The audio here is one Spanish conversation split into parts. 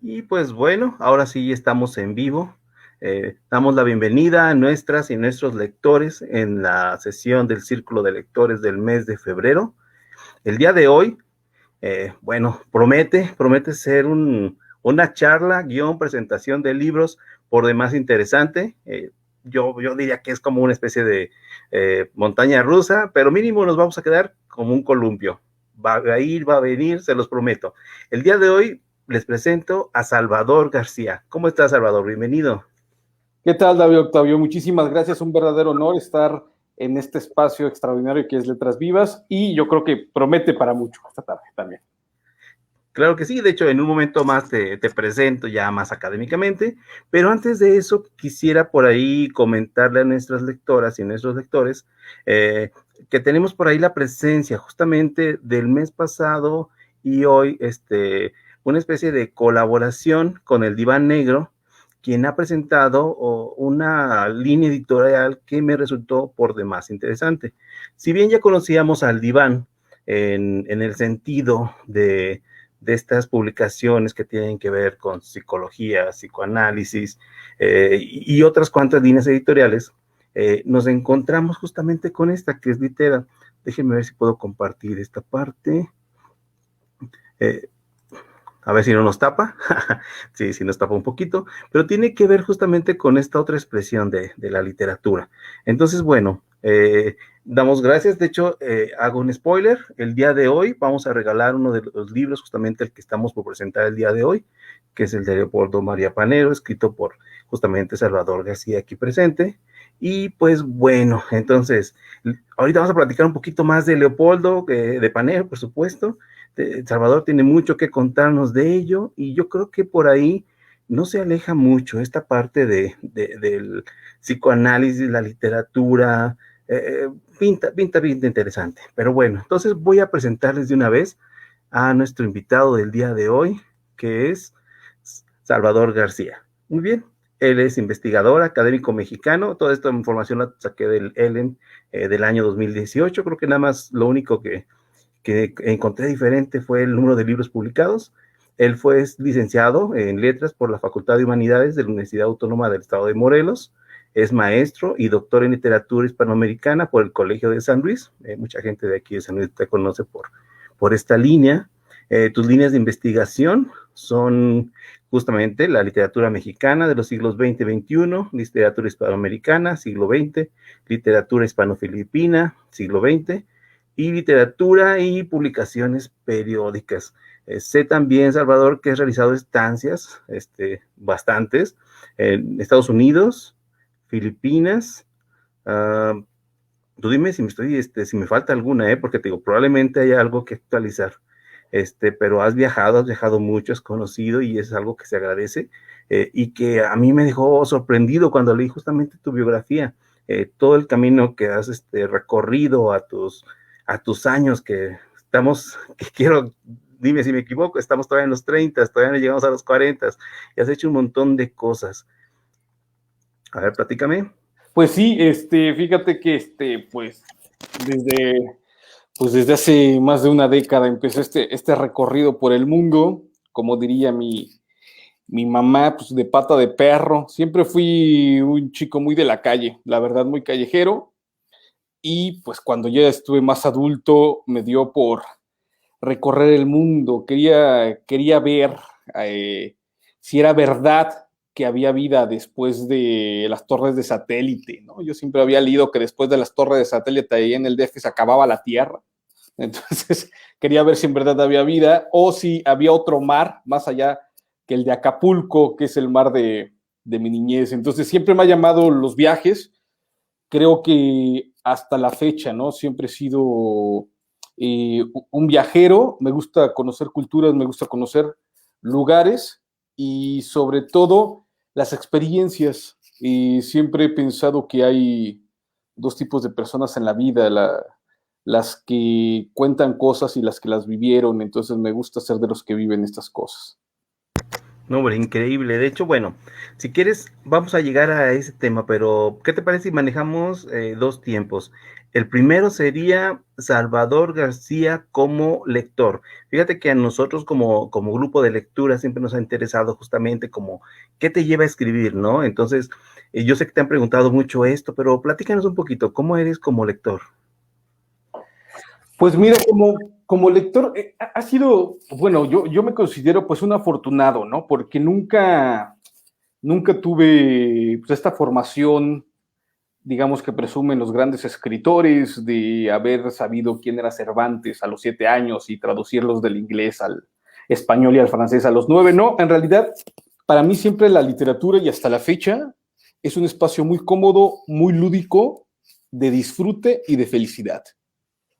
Y pues bueno, ahora sí estamos en vivo. Damos la bienvenida a nuestras y nuestros lectores en la sesión del Círculo de Lectores del mes de febrero. El día de hoy, bueno, promete ser una charla, guión, presentación de libros por demás interesante. Yo diría que es como una especie de montaña rusa, pero mínimo nos vamos a quedar como un columpio. Va a ir, va a venir, se los prometo. El día de hoy les presento a Salvador García. ¿Cómo estás, Salvador? Bienvenido. ¿Qué tal, David Octavio? Muchísimas gracias. Un verdadero honor estar en este espacio extraordinario que es Letras Vivas y yo creo que promete para mucho esta tarde también. Claro que sí, de hecho en un momento más te presento ya más académicamente, pero antes de eso quisiera por ahí comentarle a nuestras lectoras y nuestros lectores que tenemos por ahí la presencia justamente del mes pasado y hoy una especie de colaboración con el Diván Negro, quien ha presentado una línea editorial que me resultó por demás interesante. Si bien ya conocíamos al Diván en el sentido de estas publicaciones que tienen que ver con psicología, psicoanálisis y otras cuantas líneas editoriales, nos encontramos justamente con esta que es Litera. Déjenme ver si puedo compartir esta parte. Eh, a ver si no nos tapa. Sí, sí nos tapa un poquito, pero tiene que ver justamente con esta otra expresión de la literatura. Entonces, bueno, damos gracias. De hecho, hago un spoiler. El día de hoy vamos a regalar uno de los libros, justamente el que estamos por presentar el día de hoy, que es el de Leopoldo María Panero, escrito por justamente Salvador García aquí presente. Y pues bueno, entonces, ahorita vamos a platicar un poquito más de Leopoldo, de Panero, por supuesto. Salvador tiene mucho que contarnos de ello y yo creo que por ahí no se aleja mucho esta parte del psicoanálisis, la literatura, pinta interesante. Pero bueno, entonces voy a presentarles de una vez a nuestro invitado del día de hoy, que es Salvador García. Muy bien, él es investigador, académico mexicano. Toda esta información la saqué del ELEN del año 2018. Creo que nada más lo único que encontré diferente fue el número de libros publicados. Él fue licenciado en letras por la Facultad de Humanidades de la Universidad Autónoma del Estado de Morelos. Es maestro y doctor en literatura hispanoamericana por el Colegio de San Luis. Mucha gente de aquí de San Luis te conoce por esta línea. Tus líneas de investigación son justamente la literatura mexicana de los siglos XX y XXI, literatura hispanoamericana, siglo XX, literatura hispano-filipina, siglo XX, y literatura y publicaciones periódicas. Sé también, Salvador, que has realizado estancias, bastantes, en Estados Unidos, Filipinas. Tú dime si me si me falta alguna, porque te digo, probablemente haya algo que actualizar. Pero has viajado mucho, has conocido y es algo que se agradece y que a mí me dejó sorprendido cuando leí justamente tu biografía, todo el camino que has recorrido a tus años que estamos, que quiero, dime si me equivoco, estamos todavía en los 30, todavía no llegamos a los 40 y has hecho un montón de cosas. A ver, platícame. Pues sí, fíjate que desde, desde hace más de una década empezó este recorrido por el mundo, como diría mi mamá, pues de pata de perro. Siempre fui un chico muy de la calle, la verdad, muy callejero. Y pues cuando ya estuve más adulto, me dio por recorrer el mundo, quería ver si era verdad que había vida después de las torres de satélite, ¿no? Yo siempre había leído que después de las torres de satélite ahí en el DF se acababa la Tierra. Entonces quería ver si en verdad había vida o si había otro mar más allá que el de Acapulco, que es el mar de mi niñez. Entonces siempre me ha llamado los viajes. Creo que hasta la fecha, ¿no? Siempre he sido un viajero, me gusta conocer culturas, me gusta conocer lugares y sobre todo las experiencias. Y siempre he pensado que hay dos tipos de personas en la vida, las que cuentan cosas y las que las vivieron, entonces me gusta ser de los que viven estas cosas. No, hombre, increíble. De hecho, bueno, si quieres, vamos a llegar a ese tema, pero ¿qué te parece si manejamos dos tiempos? El primero sería Salvador García como lector. Fíjate que a nosotros como grupo de lectura siempre nos ha interesado justamente como qué te lleva a escribir, ¿no? Entonces, yo sé que te han preguntado mucho esto, pero platícanos un poquito, ¿cómo eres como lector? Pues mira, como lector, ha sido, bueno, yo me considero pues un afortunado, ¿no? Porque nunca tuve pues, esta formación, digamos, que presumen los grandes escritores de haber sabido quién era Cervantes a los 7 años y traducirlos del inglés al español y al francés a los 9. No, en realidad, para mí siempre la literatura y hasta la fecha es un espacio muy cómodo, muy lúdico, de disfrute y de felicidad.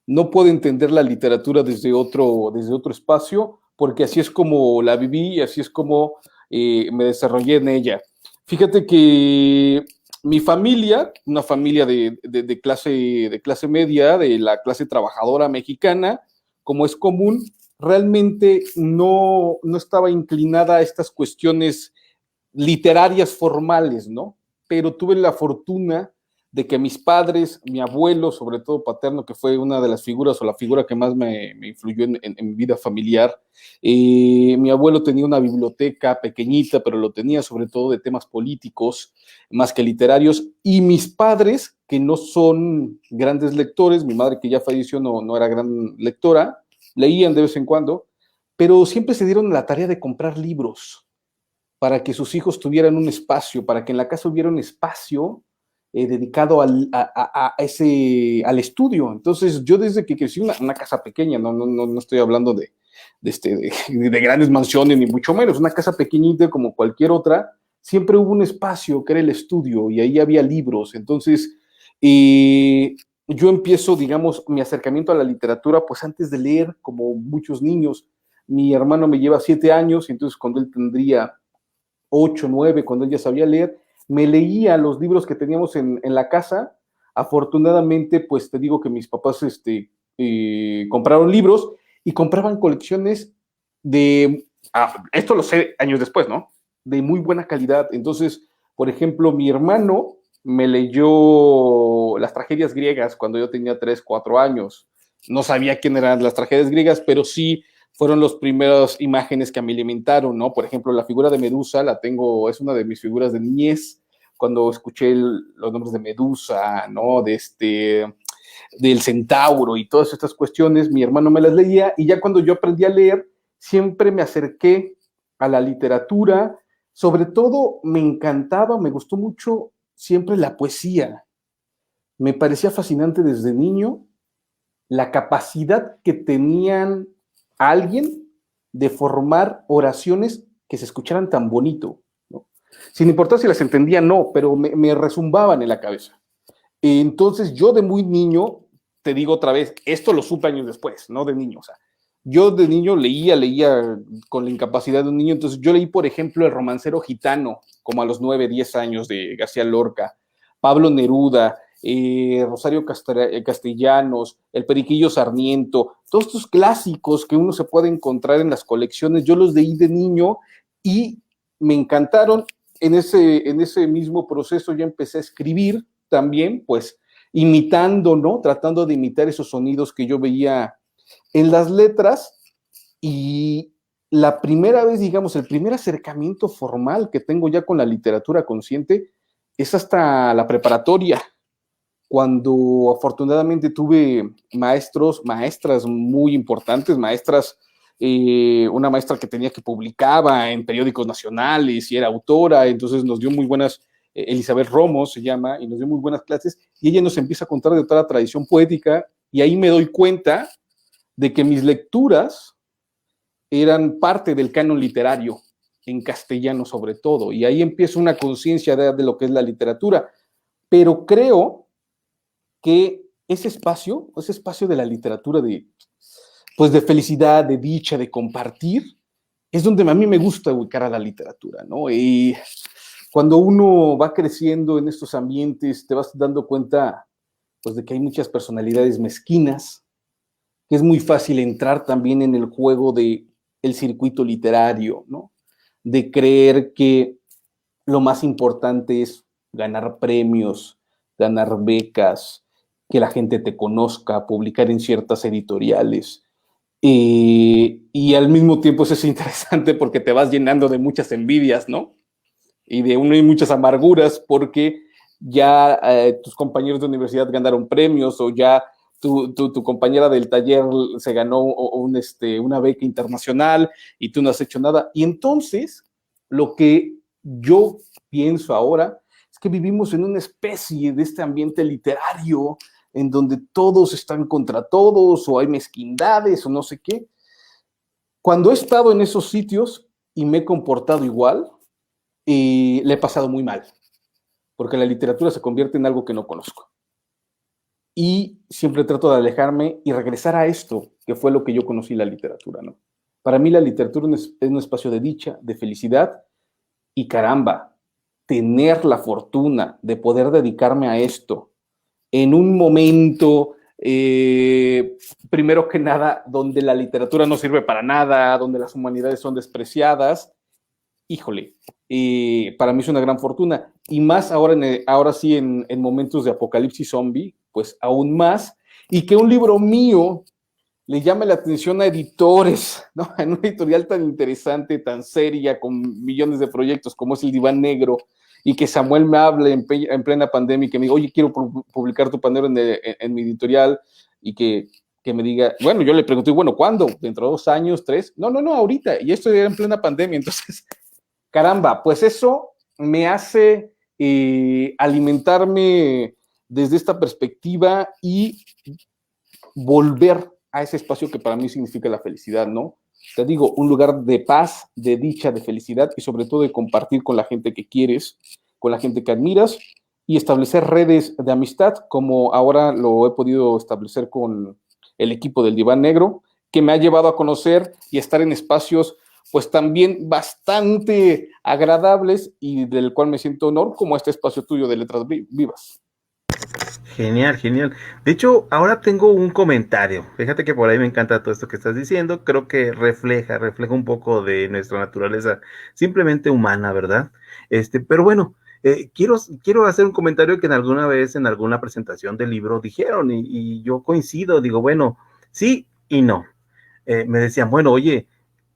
No puedo entender la literatura desde otro espacio, porque así es como la viví y así es como me desarrollé en ella. Fíjate que mi familia, una familia de clase media, de la clase trabajadora mexicana, como es común, realmente no estaba inclinada a estas cuestiones literarias formales, ¿no? Pero tuve la fortuna de que mis padres, mi abuelo, sobre todo paterno, que fue una de las figuras o la figura que más me influyó en mi vida familiar, mi abuelo tenía una biblioteca pequeñita, pero lo tenía sobre todo de temas políticos, más que literarios, y mis padres, que no son grandes lectores, mi madre que ya falleció no era gran lectora, leían de vez en cuando, pero siempre se dieron la tarea de comprar libros para que sus hijos tuvieran un espacio, para que en la casa hubiera un espacio dedicado al estudio. Entonces, yo desde que crecí, una casa pequeña, no estoy hablando de grandes mansiones, ni mucho menos, una casa pequeñita como cualquier otra, siempre hubo un espacio que era el estudio y ahí había libros. Entonces, yo empiezo, digamos, mi acercamiento a la literatura, pues antes de leer, como muchos niños. Mi hermano me lleva 7 años, entonces cuando él tendría 8, 9, cuando él ya sabía leer, me leía los libros que teníamos en la casa. Afortunadamente, pues te digo que mis papás compraron libros y compraban colecciones esto lo sé años después, ¿no? De muy buena calidad. Entonces, por ejemplo, mi hermano me leyó las tragedias griegas cuando yo tenía 3, 4 años. No sabía quién eran las tragedias griegas, pero sí fueron las primeras imágenes que me alimentaron, ¿no? Por ejemplo, la figura de Medusa la tengo, es una de mis figuras de niñez, cuando escuché los nombres de Medusa, ¿no? Del centauro y todas estas cuestiones, mi hermano me las leía y ya cuando yo aprendí a leer, siempre me acerqué a la literatura, sobre todo me encantaba, me gustó mucho siempre la poesía, me parecía fascinante desde niño la capacidad que tenían alguien de formar oraciones que se escucharan tan bonito, ¿no? Sin importar si las entendía, no, pero me resumbaban en la cabeza. Entonces yo de muy niño, te digo otra vez, esto lo supe años después, no de niño, o sea, yo de niño leía con la incapacidad de un niño, entonces yo leí, por ejemplo, El romancero gitano, como a los 9, 10 años de García Lorca, Pablo Neruda, Rosario Castellanos, El Periquillo Sarmiento, todos estos clásicos que uno se puede encontrar en las colecciones, yo los leí de niño y me encantaron. En ese mismo proceso ya empecé a escribir también, pues imitando, ¿no? Tratando de imitar esos sonidos que yo veía en las letras y la primera vez, digamos, el primer acercamiento formal que tengo ya con la literatura consciente es hasta la preparatoria, cuando afortunadamente tuve maestras muy importantes, una maestra que tenía que publicaba en periódicos nacionales y era autora, entonces nos dio muy buenas, Elizabeth Romo se llama, y nos dio muy buenas clases, y ella nos empieza a contar de toda la tradición poética, y ahí me doy cuenta de que mis lecturas eran parte del canon literario, en castellano sobre todo, y ahí empieza una conciencia de lo que es la literatura, pero creo que ese espacio de la literatura pues de felicidad, de dicha, de compartir, es donde a mí me gusta ubicar a la literatura, ¿no? Y cuando uno va creciendo en estos ambientes, te vas dando cuenta, pues, de que hay muchas personalidades mezquinas, que es muy fácil entrar también en el juego de el circuito literario, ¿no? de creer que lo más importante es ganar premios, ganar becas, que la gente te conozca, publicar en ciertas editoriales. Y al mismo tiempo eso es interesante porque te vas llenando de muchas envidias, ¿no? Y muchas amarguras porque ya tus compañeros de universidad ganaron premios o ya tu compañera del taller se ganó una beca internacional y tú no has hecho nada. Y entonces, lo que yo pienso ahora es que vivimos en una especie de este ambiente literario en donde todos están contra todos o hay mezquindades o no sé qué. Cuando he estado en esos sitios y me he comportado igual, le he pasado muy mal, porque la literatura se convierte en algo que no conozco. Y siempre trato de alejarme y regresar a esto, que fue lo que yo conocí la literatura, ¿no? Para mí la literatura es un espacio de dicha, de felicidad, y caramba, tener la fortuna de poder dedicarme a esto en un momento, primero que nada, donde la literatura no sirve para nada, donde las humanidades son despreciadas, híjole, para mí es una gran fortuna. Y más ahora, ahora sí, en momentos de apocalipsis zombie, pues aún más. Y que un libro mío le llame la atención a editores, ¿no? En una editorial tan interesante, tan seria, con millones de proyectos como es el Diván Negro, y que Samuel me hable en plena pandemia y que me diga, oye, quiero publicar tu panero en mi editorial, y que me diga, bueno, yo le pregunté, bueno, ¿cuándo? ¿Dentro de 2 años, 3? No, ahorita, y esto era en plena pandemia, entonces caramba, pues eso me hace alimentarme desde esta perspectiva y volver a ese espacio que para mí significa la felicidad, ¿no? Te digo, un lugar de paz, de dicha, de felicidad y sobre todo de compartir con la gente que quieres, con la gente que admiras y establecer redes de amistad, como ahora lo he podido establecer con el equipo del Diván Negro, que me ha llevado a conocer y estar en espacios pues también bastante agradables y del cual me siento honor, como este espacio tuyo de Letras Vivas. Genial, genial. De hecho, ahora tengo un comentario. Fíjate que por ahí me encanta todo esto que estás diciendo. Creo que refleja un poco de nuestra naturaleza simplemente humana, ¿verdad? Pero bueno, quiero hacer un comentario que en alguna vez en alguna presentación del libro dijeron y yo coincido, digo, bueno, sí y no. Me decían, bueno, oye,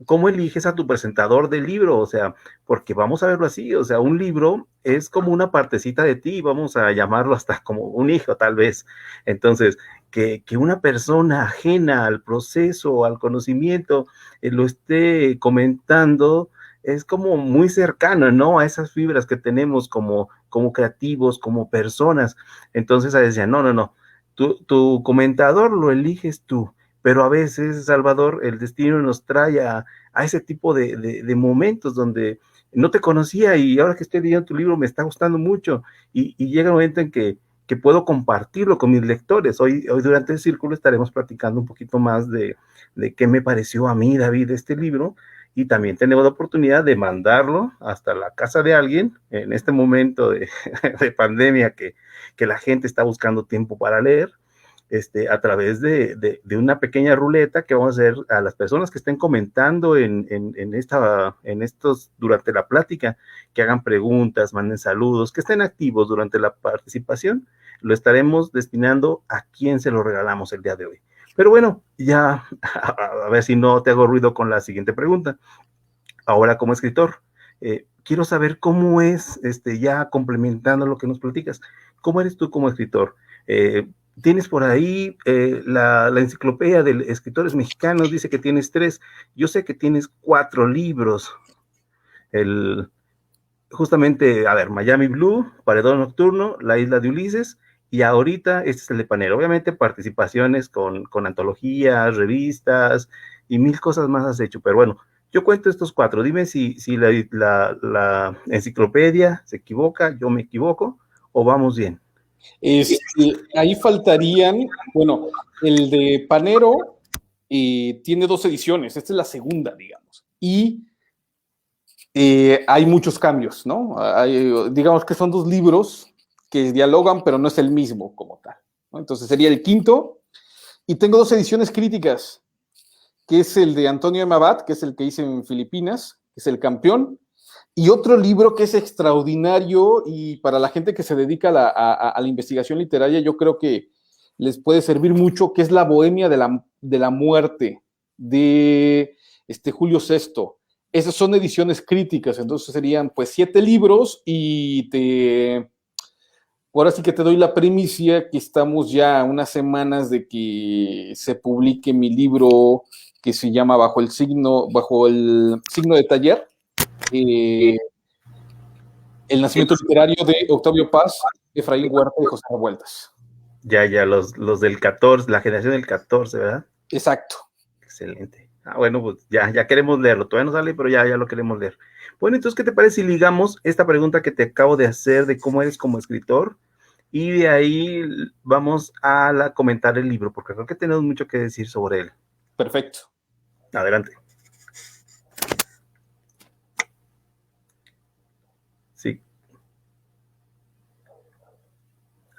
¿cómo eliges a tu presentador del libro? O sea, porque vamos a verlo así, o sea, un libro es como una partecita de ti, vamos a llamarlo hasta como un hijo, tal vez. Entonces, que una persona ajena al proceso, al conocimiento, lo esté comentando, es como muy cercano, ¿no? A esas fibras que tenemos como creativos, como personas. Entonces, ahí decían, no, tu comentador lo eliges tú, pero a veces, Salvador, el destino nos trae a ese tipo de momentos donde no te conocía y ahora que estoy leyendo tu libro me está gustando mucho y llega un momento en que puedo compartirlo con mis lectores. Hoy durante el círculo estaremos platicando un poquito más de qué me pareció a mí, David, este libro, y también tenemos la oportunidad de mandarlo hasta la casa de alguien en este momento de pandemia que la gente está buscando tiempo para leer, a través de una pequeña ruleta que vamos a hacer a las personas que estén comentando en estos, durante la plática, que hagan preguntas, manden saludos, que estén activos durante la participación, lo estaremos destinando a quien se lo regalamos el día de hoy. Pero bueno, ya a ver si no te hago ruido con la siguiente pregunta. Ahora como escritor, quiero saber cómo es, ya complementando lo que nos platicas, ¿cómo eres tú como escritor? Tienes por ahí la enciclopedia de escritores mexicanos, dice que tienes 3, yo sé que tienes 4 libros, el, justamente, a ver, Miami Blue, Paredón Nocturno, La Isla de Ulises, y ahorita este es el de Panero. Obviamente participaciones con antologías, revistas y mil cosas más has hecho, pero bueno, yo cuento estos 4. Dime si la enciclopedia se equivoca, yo me equivoco, o vamos bien. Ahí faltarían, bueno, el de Panero tiene 2 ediciones, esta es la segunda, digamos, y hay muchos cambios, ¿no? Digamos que son 2 libros que dialogan, pero no es el mismo como tal, ¿no? Entonces sería el quinto, y tengo 2 ediciones críticas, que es el de Antonio M. Abad, que es el que hice en Filipinas, que es El Campeón, y otro libro que es extraordinario y para la gente que se dedica a la investigación literaria, yo creo que les puede servir mucho, que es La Bohemia de la Muerte, de Julio Sesto. Esas son ediciones críticas, entonces serían pues 7 libros y ahora sí que te doy la primicia que estamos ya a unas semanas de que se publique mi libro que se llama Bajo el signo de taller, el nacimiento literario de Octavio Paz, Efraín Huerta y José Revueltas. Ya, los del 14, la generación del 14, ¿verdad? Exacto. Excelente. Bueno, pues ya queremos leerlo. Todavía no sale, pero ya lo queremos leer. Bueno, entonces, ¿qué te parece si ligamos esta pregunta que te acabo de hacer de cómo eres como escritor? Y de ahí vamos a comentar el libro, porque creo que tenemos mucho que decir sobre él. Perfecto. Adelante. Sí.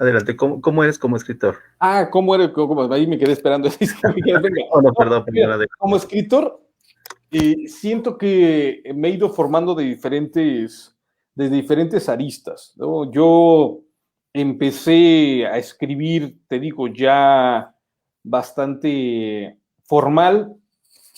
Adelante, ¿cómo eres como escritor? ¿Cómo eres? Ahí me quedé esperando. No, perdón. Mira, como escritor, siento que me he ido formando de diferentes aristas, ¿no? Yo empecé a escribir, te digo, ya bastante formal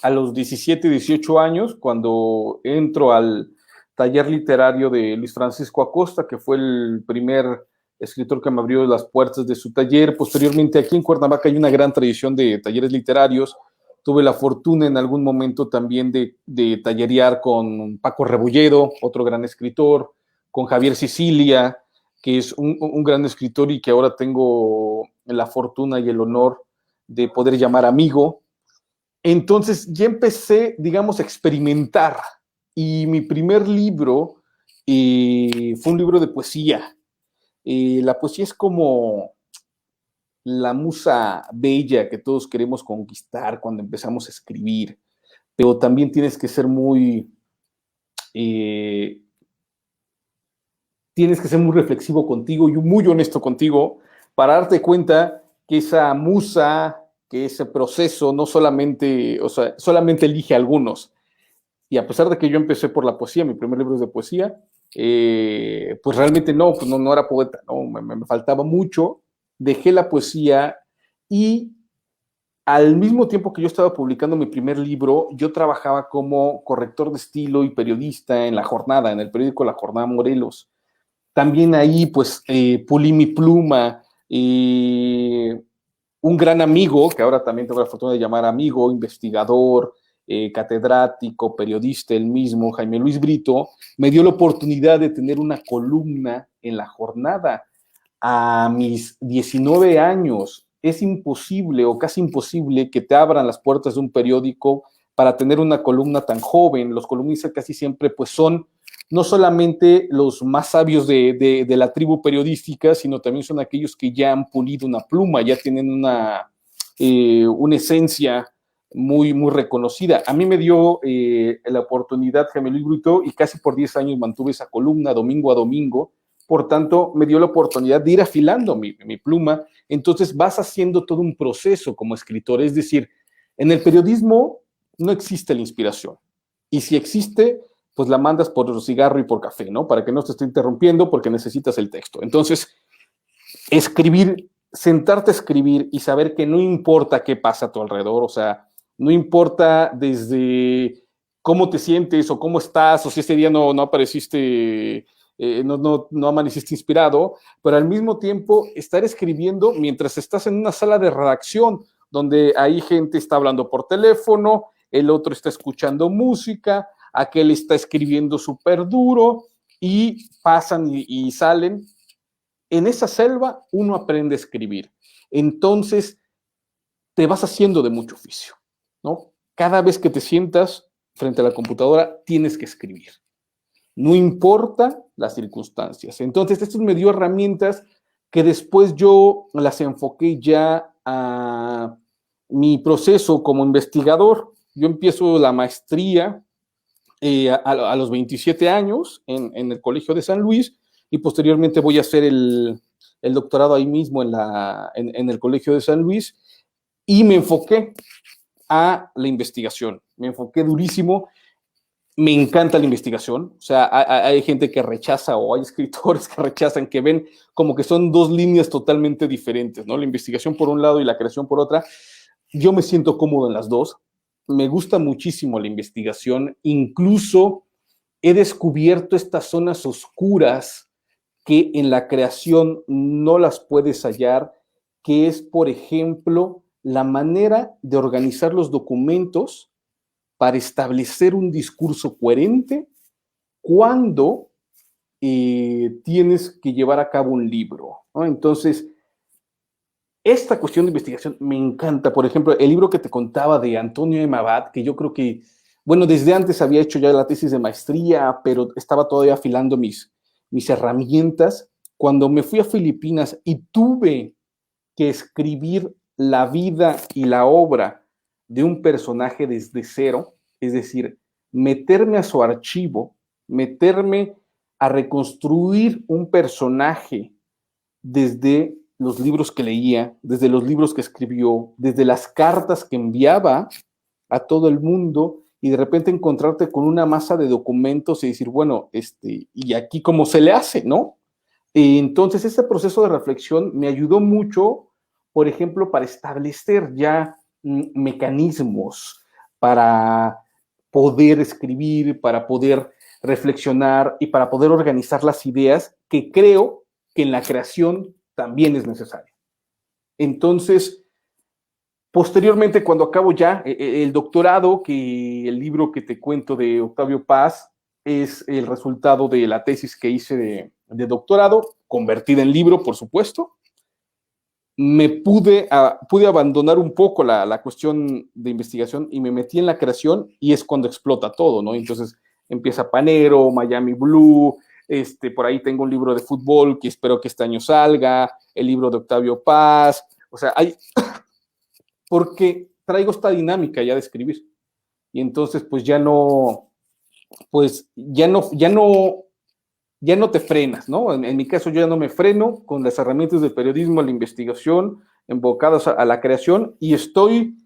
a los 17, 18 años, cuando entro al taller literario de Luis Francisco Acosta, que fue el primer escritor que me abrió las puertas de su taller. Posteriormente, aquí en Cuernavaca hay una gran tradición de talleres literarios. Tuve la fortuna en algún momento también de tallerear con Paco Rebolledo, otro gran escritor, con Javier Sicilia, que es un gran escritor y que ahora tengo la fortuna y el honor de poder llamar amigo. Entonces ya empecé, digamos, a experimentar. Y mi primer libro fue un libro de poesía. La poesía es como la musa bella que todos queremos conquistar cuando empezamos a escribir, pero también tienes que ser muy reflexivo contigo y muy honesto contigo para darte cuenta que esa musa, que ese proceso no solamente, solamente elige a algunos. Y a pesar de que yo empecé por la poesía, mi primer libro es de poesía, pues realmente no era poeta, no, me faltaba mucho. Dejé la poesía y al mismo tiempo que yo estaba publicando mi primer libro, yo trabajaba como corrector de estilo y periodista en La Jornada, en el periódico La Jornada Morelos. También ahí, pues, pulí mi pluma. Un gran amigo, que ahora también tengo la fortuna de llamar amigo, investigador, catedrático, periodista, él mismo, Jaime Luis Brito, me dio la oportunidad de tener una columna en La Jornada. A mis 19 años es imposible o casi imposible que te abran las puertas de un periódico para tener una columna tan joven. Los columnistas casi siempre pues son no solamente los más sabios de la tribu periodística, sino también son aquellos que ya han pulido una pluma, ya tienen una esencia muy, muy reconocida. A mí me dio la oportunidad Jaime Luis Brito y casi por 10 años mantuve esa columna domingo a domingo. Por tanto, me dio la oportunidad de ir afilando mi pluma. Entonces vas haciendo todo un proceso como escritor. Es decir, en el periodismo no existe la inspiración. Y si existe, pues la mandas por cigarro y por café, ¿no? Para que no te esté interrumpiendo porque necesitas el texto. Entonces, escribir, sentarte a escribir y saber que no importa qué pasa a tu alrededor, o sea, no importa desde cómo te sientes o cómo estás, o si ese día no apareciste... no amaneciste inspirado, pero al mismo tiempo estar escribiendo mientras estás en una sala de redacción, donde ahí gente está hablando por teléfono, el otro está escuchando música, aquel está escribiendo súper duro, y pasan y salen. En esa selva uno aprende a escribir. Entonces te vas haciendo de mucho oficio, ¿no? Cada vez que te sientas frente a la computadora, tienes que escribir. No importa las circunstancias. Entonces, esto me dio herramientas que después yo las enfoqué ya a mi proceso como investigador. Yo empiezo la maestría a los 27 años en el Colegio de San Luis y posteriormente voy a hacer el doctorado ahí mismo en el Colegio de San Luis y me enfoqué a la investigación. Me enfoqué durísimo. Me encanta la investigación, o sea, hay gente que rechaza o hay escritores que rechazan, que ven como que son dos líneas totalmente diferentes, ¿no? La investigación por un lado y la creación por otra. Yo me siento cómodo en las dos. Me gusta muchísimo la investigación, incluso he descubierto estas zonas oscuras que en la creación no las puedes hallar, que es, por ejemplo, la manera de organizar los documentos para establecer un discurso coherente cuando tienes que llevar a cabo un libro, ¿no? Entonces, esta cuestión de investigación me encanta. Por ejemplo, el libro que te contaba de Antonio M. Abad, que yo creo que, bueno, desde antes había hecho ya la tesis de maestría, pero estaba todavía afilando mis herramientas. Cuando me fui a Filipinas y tuve que escribir la vida y la obra de un personaje desde cero, es decir, meterme a su archivo, meterme a reconstruir un personaje desde los libros que leía, desde los libros que escribió, desde las cartas que enviaba a todo el mundo, y de repente encontrarte con una masa de documentos y decir, bueno, ¿y aquí cómo se le hace, no? Entonces, ese proceso de reflexión me ayudó mucho, por ejemplo, para establecer ya mecanismos para poder escribir, para poder reflexionar y para poder organizar las ideas que creo que en la creación también es necesario. Entonces, posteriormente, cuando acabo ya el doctorado, que el libro que te cuento de Octavio Paz es el resultado de la tesis que hice de doctorado, convertida en libro, por supuesto, pude abandonar un poco la cuestión de investigación y me metí en la creación, y es cuando explota todo, ¿no? Entonces empieza Panero, Miami Blue, por ahí tengo un libro de fútbol que espero que este año salga, el libro de Octavio Paz, o sea, porque traigo esta dinámica ya de escribir, y entonces pues ya no te frenas, ¿no? En mi caso yo ya no me freno con las herramientas del periodismo, la investigación, enfocadas a la creación, y estoy,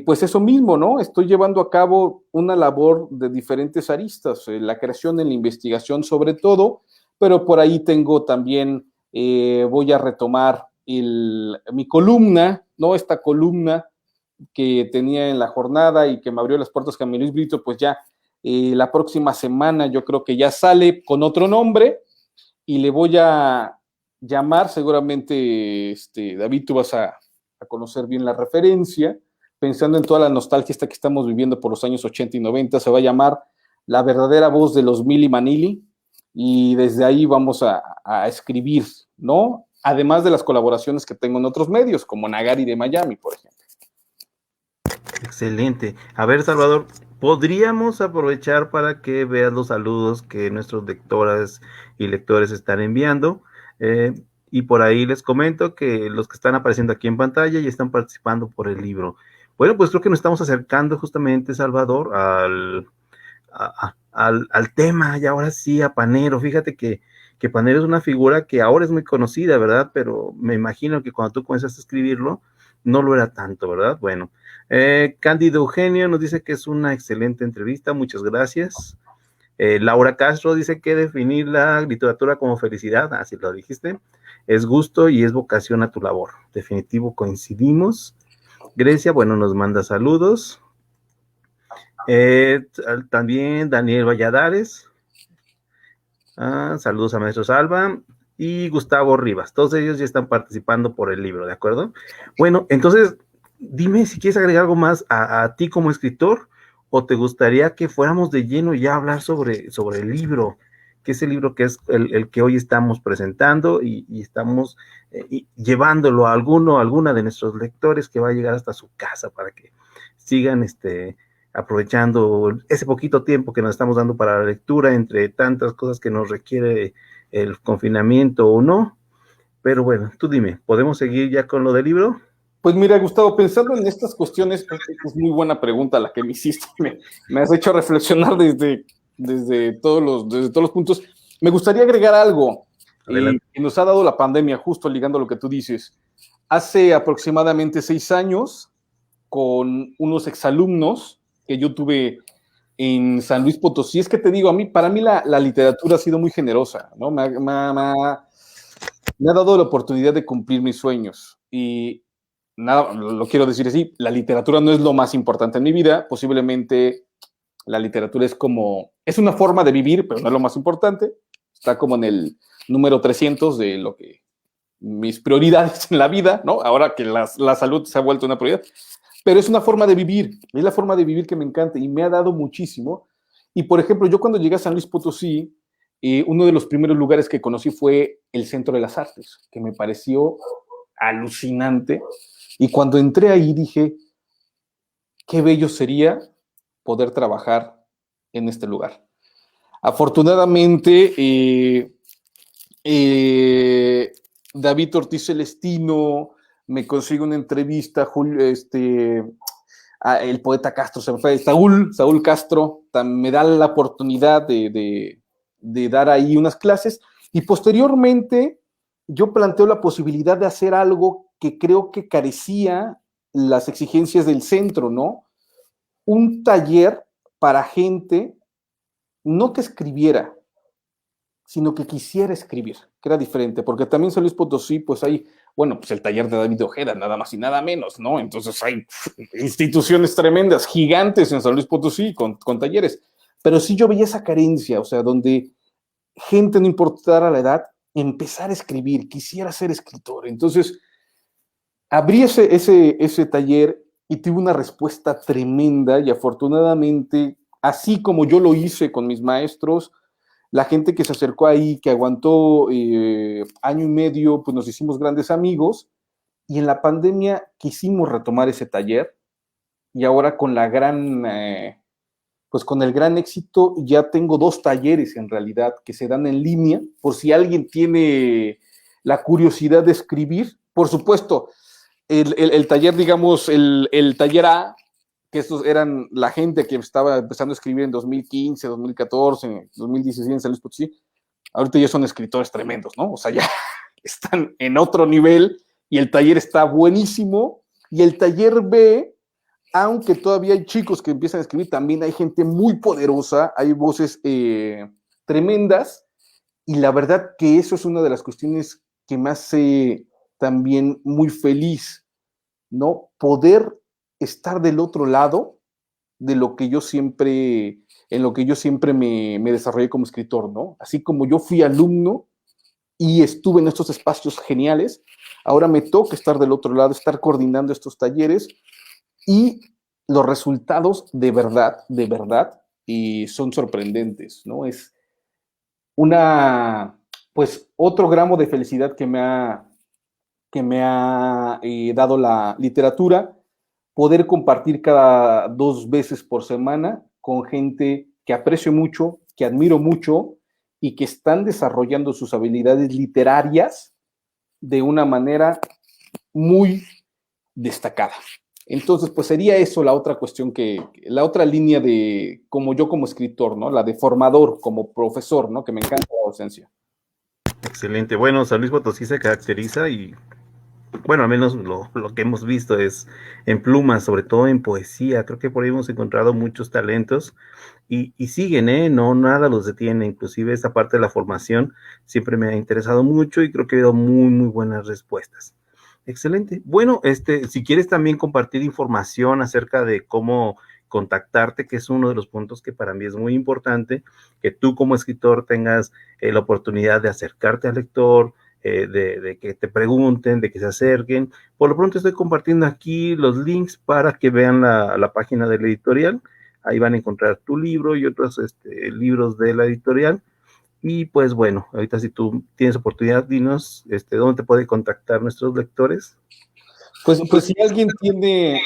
pues eso mismo, ¿no? Estoy llevando a cabo una labor de diferentes aristas, la creación en la investigación sobre todo, pero por ahí tengo también, voy a retomar mi columna, ¿no? Esta columna que tenía en la jornada y que me abrió las puertas Camilo Luis Brito, pues ya la próxima semana yo creo que ya sale con otro nombre y le voy a llamar, seguramente David, tú vas a conocer bien la referencia, pensando en toda la nostalgia esta que estamos viviendo por los años 80 y 90, se va a llamar La verdadera voz de los Milli Vanilli, y desde ahí vamos a escribir, ¿no? Además de las colaboraciones que tengo en otros medios, como Nagari de Miami, por ejemplo. Excelente. A ver, Salvador, podríamos aprovechar para que veas los saludos que nuestros lectoras y lectores están enviando. Y por ahí les comento que los que están apareciendo aquí en pantalla ya están participando por el libro. Bueno, pues creo que nos estamos acercando justamente, Salvador, al tema, y ahora sí a Panero. Fíjate que Panero es una figura que ahora es muy conocida, ¿verdad? Pero me imagino que cuando tú comenzaste a escribirlo, no lo era tanto, ¿verdad? Bueno, Cándido Eugenio nos dice que es una excelente entrevista, muchas gracias. Laura Castro dice que definir la literatura como felicidad, así lo dijiste, es gusto y es vocación a tu labor. Definitivo, coincidimos. Grecia, bueno, nos manda saludos. También Daniel Valladares, saludos a Maestro Salva y Gustavo Rivas, todos ellos ya están participando por el libro, ¿de acuerdo? Bueno, entonces dime si quieres agregar algo más a ti como escritor, o te gustaría que fuéramos de lleno ya a hablar sobre el libro, que es el libro que es el que hoy estamos presentando y estamos llevándolo a alguna de nuestros lectores, que va a llegar hasta su casa para que sigan aprovechando ese poquito tiempo que nos estamos dando para la lectura, entre tantas cosas que nos requiere el confinamiento o no. Pero bueno, tú dime, ¿podemos seguir ya con lo del libro? Pues mira, Gustavo, pensando en estas cuestiones, es muy buena pregunta la que me hiciste. Me has hecho reflexionar desde todos los puntos. Me gustaría agregar algo que nos ha dado la pandemia, justo ligando a lo que tú dices. Hace aproximadamente 6 años, con unos exalumnos que yo tuve en San Luis Potosí. Es que te digo, para mí la literatura ha sido muy generosa, ¿no? Me ha dado la oportunidad de cumplir mis sueños. Y nada, lo quiero decir así, la literatura no es lo más importante en mi vida, posiblemente la literatura es una forma de vivir, pero no es lo más importante. Está como en el número 300 de lo que mis prioridades en la vida, ¿no? Ahora que la salud se ha vuelto una prioridad. Pero es una forma de vivir, es la forma de vivir que me encanta y me ha dado muchísimo. Y por ejemplo, yo cuando llegué a San Luis Potosí, uno de los primeros lugares que conocí fue el Centro de las Artes, que me pareció alucinante. Y cuando entré ahí dije, qué bello sería poder trabajar en este lugar. Afortunadamente, David Ortiz Celestino me consigue una entrevista, el poeta Castro, Saúl Castro, me da la oportunidad de dar ahí unas clases y posteriormente yo planteo la posibilidad de hacer algo que creo que carecía las exigencias del centro, ¿no? Un taller para gente, no que escribiera, sino que quisiera escribir, que era diferente, porque también San Luis Potosí, pues hay, bueno, pues el taller de David Ojeda, nada más y nada menos, ¿no? Entonces hay instituciones tremendas, gigantes en San Luis Potosí, con talleres, pero sí yo veía esa carencia, o sea, donde gente, no importara la edad, empezar a escribir, quisiera ser escritor. Entonces, abrí ese taller y tuve una respuesta tremenda y afortunadamente, así como yo lo hice con mis maestros, la gente que se acercó ahí, que aguantó año y medio, pues nos hicimos grandes amigos y en la pandemia quisimos retomar ese taller y ahora con pues con el gran éxito ya tengo 2 talleres en realidad que se dan en línea por si alguien tiene la curiosidad de escribir. Por supuesto, el taller, digamos, el taller A, que estos eran la gente que estaba empezando a escribir en 2015, 2014, 2016 en San Luis Potosí, ahorita ya son escritores tremendos, ¿no? O sea, ya están en otro nivel y el taller está buenísimo. Y el taller B, aunque todavía hay chicos que empiezan a escribir, también hay gente muy poderosa, hay voces tremendas, y la verdad que eso es una de las cuestiones que me hace también muy feliz, ¿no? Poder estar del otro lado de lo que yo siempre, en lo que yo siempre me desarrollé como escritor, ¿no? Así como yo fui alumno y estuve en estos espacios geniales, ahora me toca estar del otro lado, estar coordinando estos talleres y los resultados de verdad, y son sorprendentes, ¿no? Es pues, otro gramo de felicidad que me ha dado la literatura, poder compartir cada 2 veces por semana con gente que aprecio mucho, que admiro mucho y que están desarrollando sus habilidades literarias de una manera muy destacada. Entonces, pues sería eso la otra cuestión la otra línea de como yo como escritor, ¿no? La de formador, como profesor, ¿no? Que me encanta la docencia. Excelente. Bueno, San Luis Potosí se caracteriza y, bueno, al menos lo que hemos visto es en plumas, sobre todo en poesía. Creo que por ahí hemos encontrado muchos talentos y siguen, ¿eh? No, nada los detiene. Inclusive esta parte de la formación siempre me ha interesado mucho y creo que he dado muy, muy buenas respuestas. Excelente. Bueno, si quieres también compartir información acerca de cómo contactarte, que es uno de los puntos que para mí es muy importante, que tú como escritor tengas la oportunidad de acercarte al lector, de que te pregunten, de que se acerquen. Por lo pronto estoy compartiendo aquí los links para que vean la página de la editorial. Ahí van a encontrar tu libro y otros libros de la editorial. Y pues bueno, ahorita si tú tienes oportunidad, dinos dónde te pueden contactar nuestros lectores. Pues si alguien tiene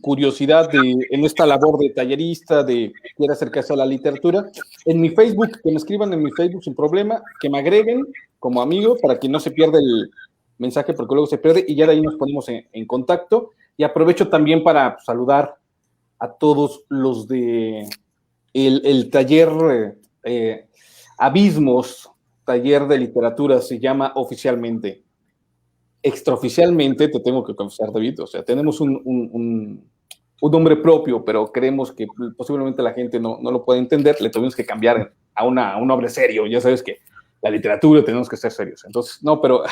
curiosidad en esta labor de tallerista, quiere acercarse a la literatura, en mi Facebook, que me escriban en mi Facebook sin problema, que me agreguen como amigo para que no se pierda el mensaje porque luego se pierde y ya de ahí nos ponemos en contacto. Y aprovecho también para saludar a todos los de el taller Abismos, taller de literatura, se llama oficialmente. Extraoficialmente, te tengo que confesar, David, o sea, tenemos un nombre propio, pero creemos que posiblemente la gente no lo puede entender, le tuvimos que cambiar a un nombre serio. Ya sabes que la literatura tenemos que ser serios. Entonces, no, pero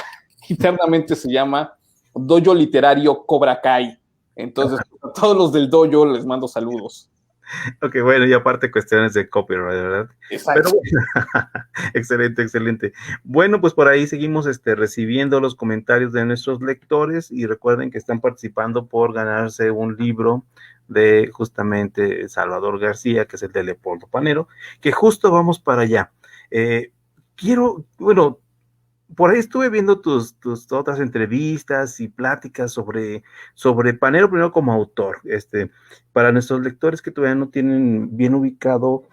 internamente se llama Dojo Literario Cobra Kai. Entonces, a todos los del dojo les mando saludos. Ok, bueno, y aparte cuestiones de copyright, ¿verdad? Exacto. Pero excelente, excelente. Bueno, pues por ahí seguimos recibiendo los comentarios de nuestros lectores y recuerden que están participando por ganarse un libro de justamente Salvador García, que es el de Leopoldo Panero, que justo vamos para allá. Bueno, por ahí estuve viendo tus otras entrevistas y pláticas sobre Panero, primero como autor. Para nuestros lectores que todavía no tienen bien ubicado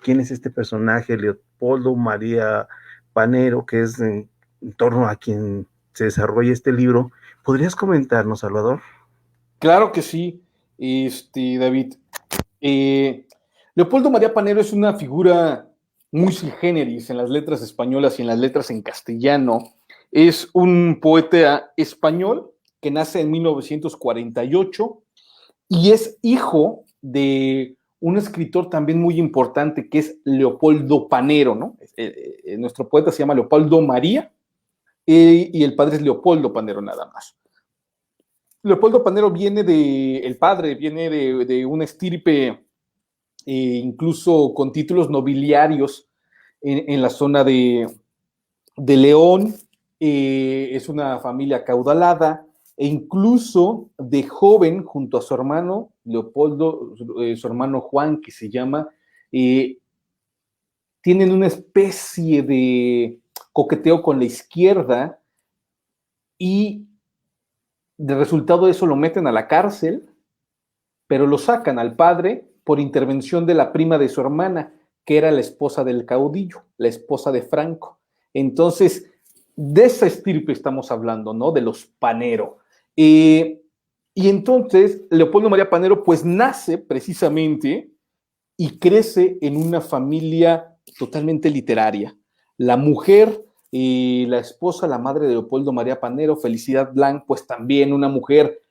quién es este personaje, Leopoldo María Panero, que es en torno a quien se desarrolla este libro, ¿podrías comentarnos, Salvador? Claro que sí, David. Leopoldo María Panero es una figura muy sui generis en las letras españolas y en las letras en castellano. Es un poeta español que nace en 1948 y es hijo de un escritor también muy importante que es Leopoldo Panero, ¿no? Nuestro poeta se llama Leopoldo María y el padre es Leopoldo Panero nada más. Leopoldo Panero el padre viene de una estirpe incluso con títulos nobiliarios en la zona de León. Es una familia acaudalada e incluso de joven, junto a su hermano Leopoldo, su hermano Juan, que se llama, tienen una especie de coqueteo con la izquierda y de resultado de eso lo meten a la cárcel, pero lo sacan al padre por intervención de la prima de su hermana, que era la esposa del caudillo, la esposa de Franco. Entonces, de esa estirpe estamos hablando, ¿no? De los Panero. Y entonces, Leopoldo María Panero, pues nace precisamente y crece en una familia totalmente literaria. La mujer, la esposa, la madre de Leopoldo María Panero, Felicidad Blanc, pues también una mujer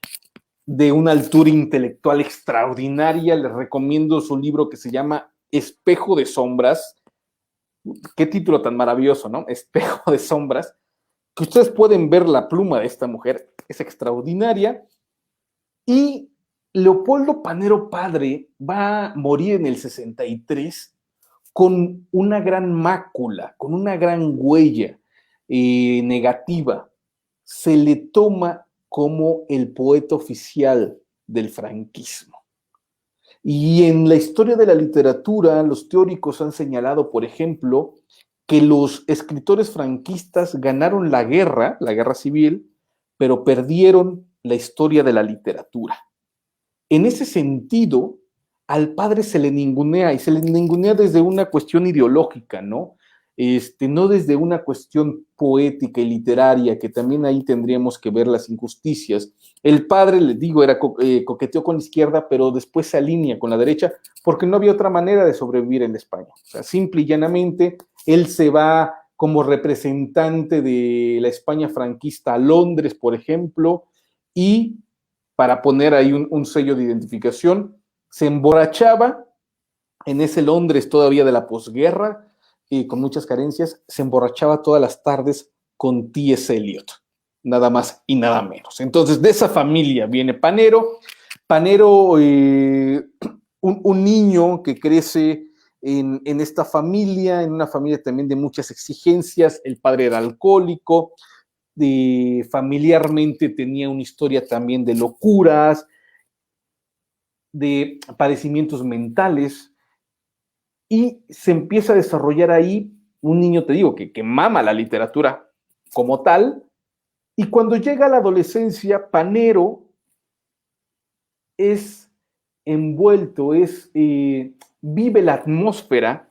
de una altura intelectual extraordinaria. Les recomiendo su libro que se llama Espejo de Sombras. Qué título tan maravilloso, ¿no? Espejo de Sombras. Que ustedes pueden ver la pluma de esta mujer, es extraordinaria. Y Leopoldo Panero padre va a morir en el 63 con una gran mácula, con una gran huella negativa. Se le toma como el poeta oficial del franquismo. Y en la historia de la literatura, los teóricos han señalado, por ejemplo, que los escritores franquistas ganaron la guerra civil, pero perdieron la historia de la literatura. En ese sentido, al padre se le ningunea, y se le ningunea desde una cuestión ideológica, ¿no? No desde una cuestión poética y literaria, que también ahí tendríamos que ver las injusticias. El padre, les digo, coqueteó con la izquierda, pero después se alinea con la derecha, porque no había otra manera de sobrevivir en España. O sea, simple y llanamente, él se va como representante de la España franquista a Londres, por ejemplo, y para poner ahí un sello de identificación, se emborrachaba en ese Londres todavía de la posguerra, y con muchas carencias, se emborrachaba todas las tardes con T.S. Eliot, nada más y nada menos. Entonces, de esa familia viene Panero. Panero, un niño que crece en esta familia, en una familia también de muchas exigencias. El padre era alcohólico, familiarmente tenía una historia también de locuras, de padecimientos mentales, y se empieza a desarrollar ahí un niño, te digo, que mama la literatura como tal, y cuando llega a la adolescencia, Panero es envuelto, vive la atmósfera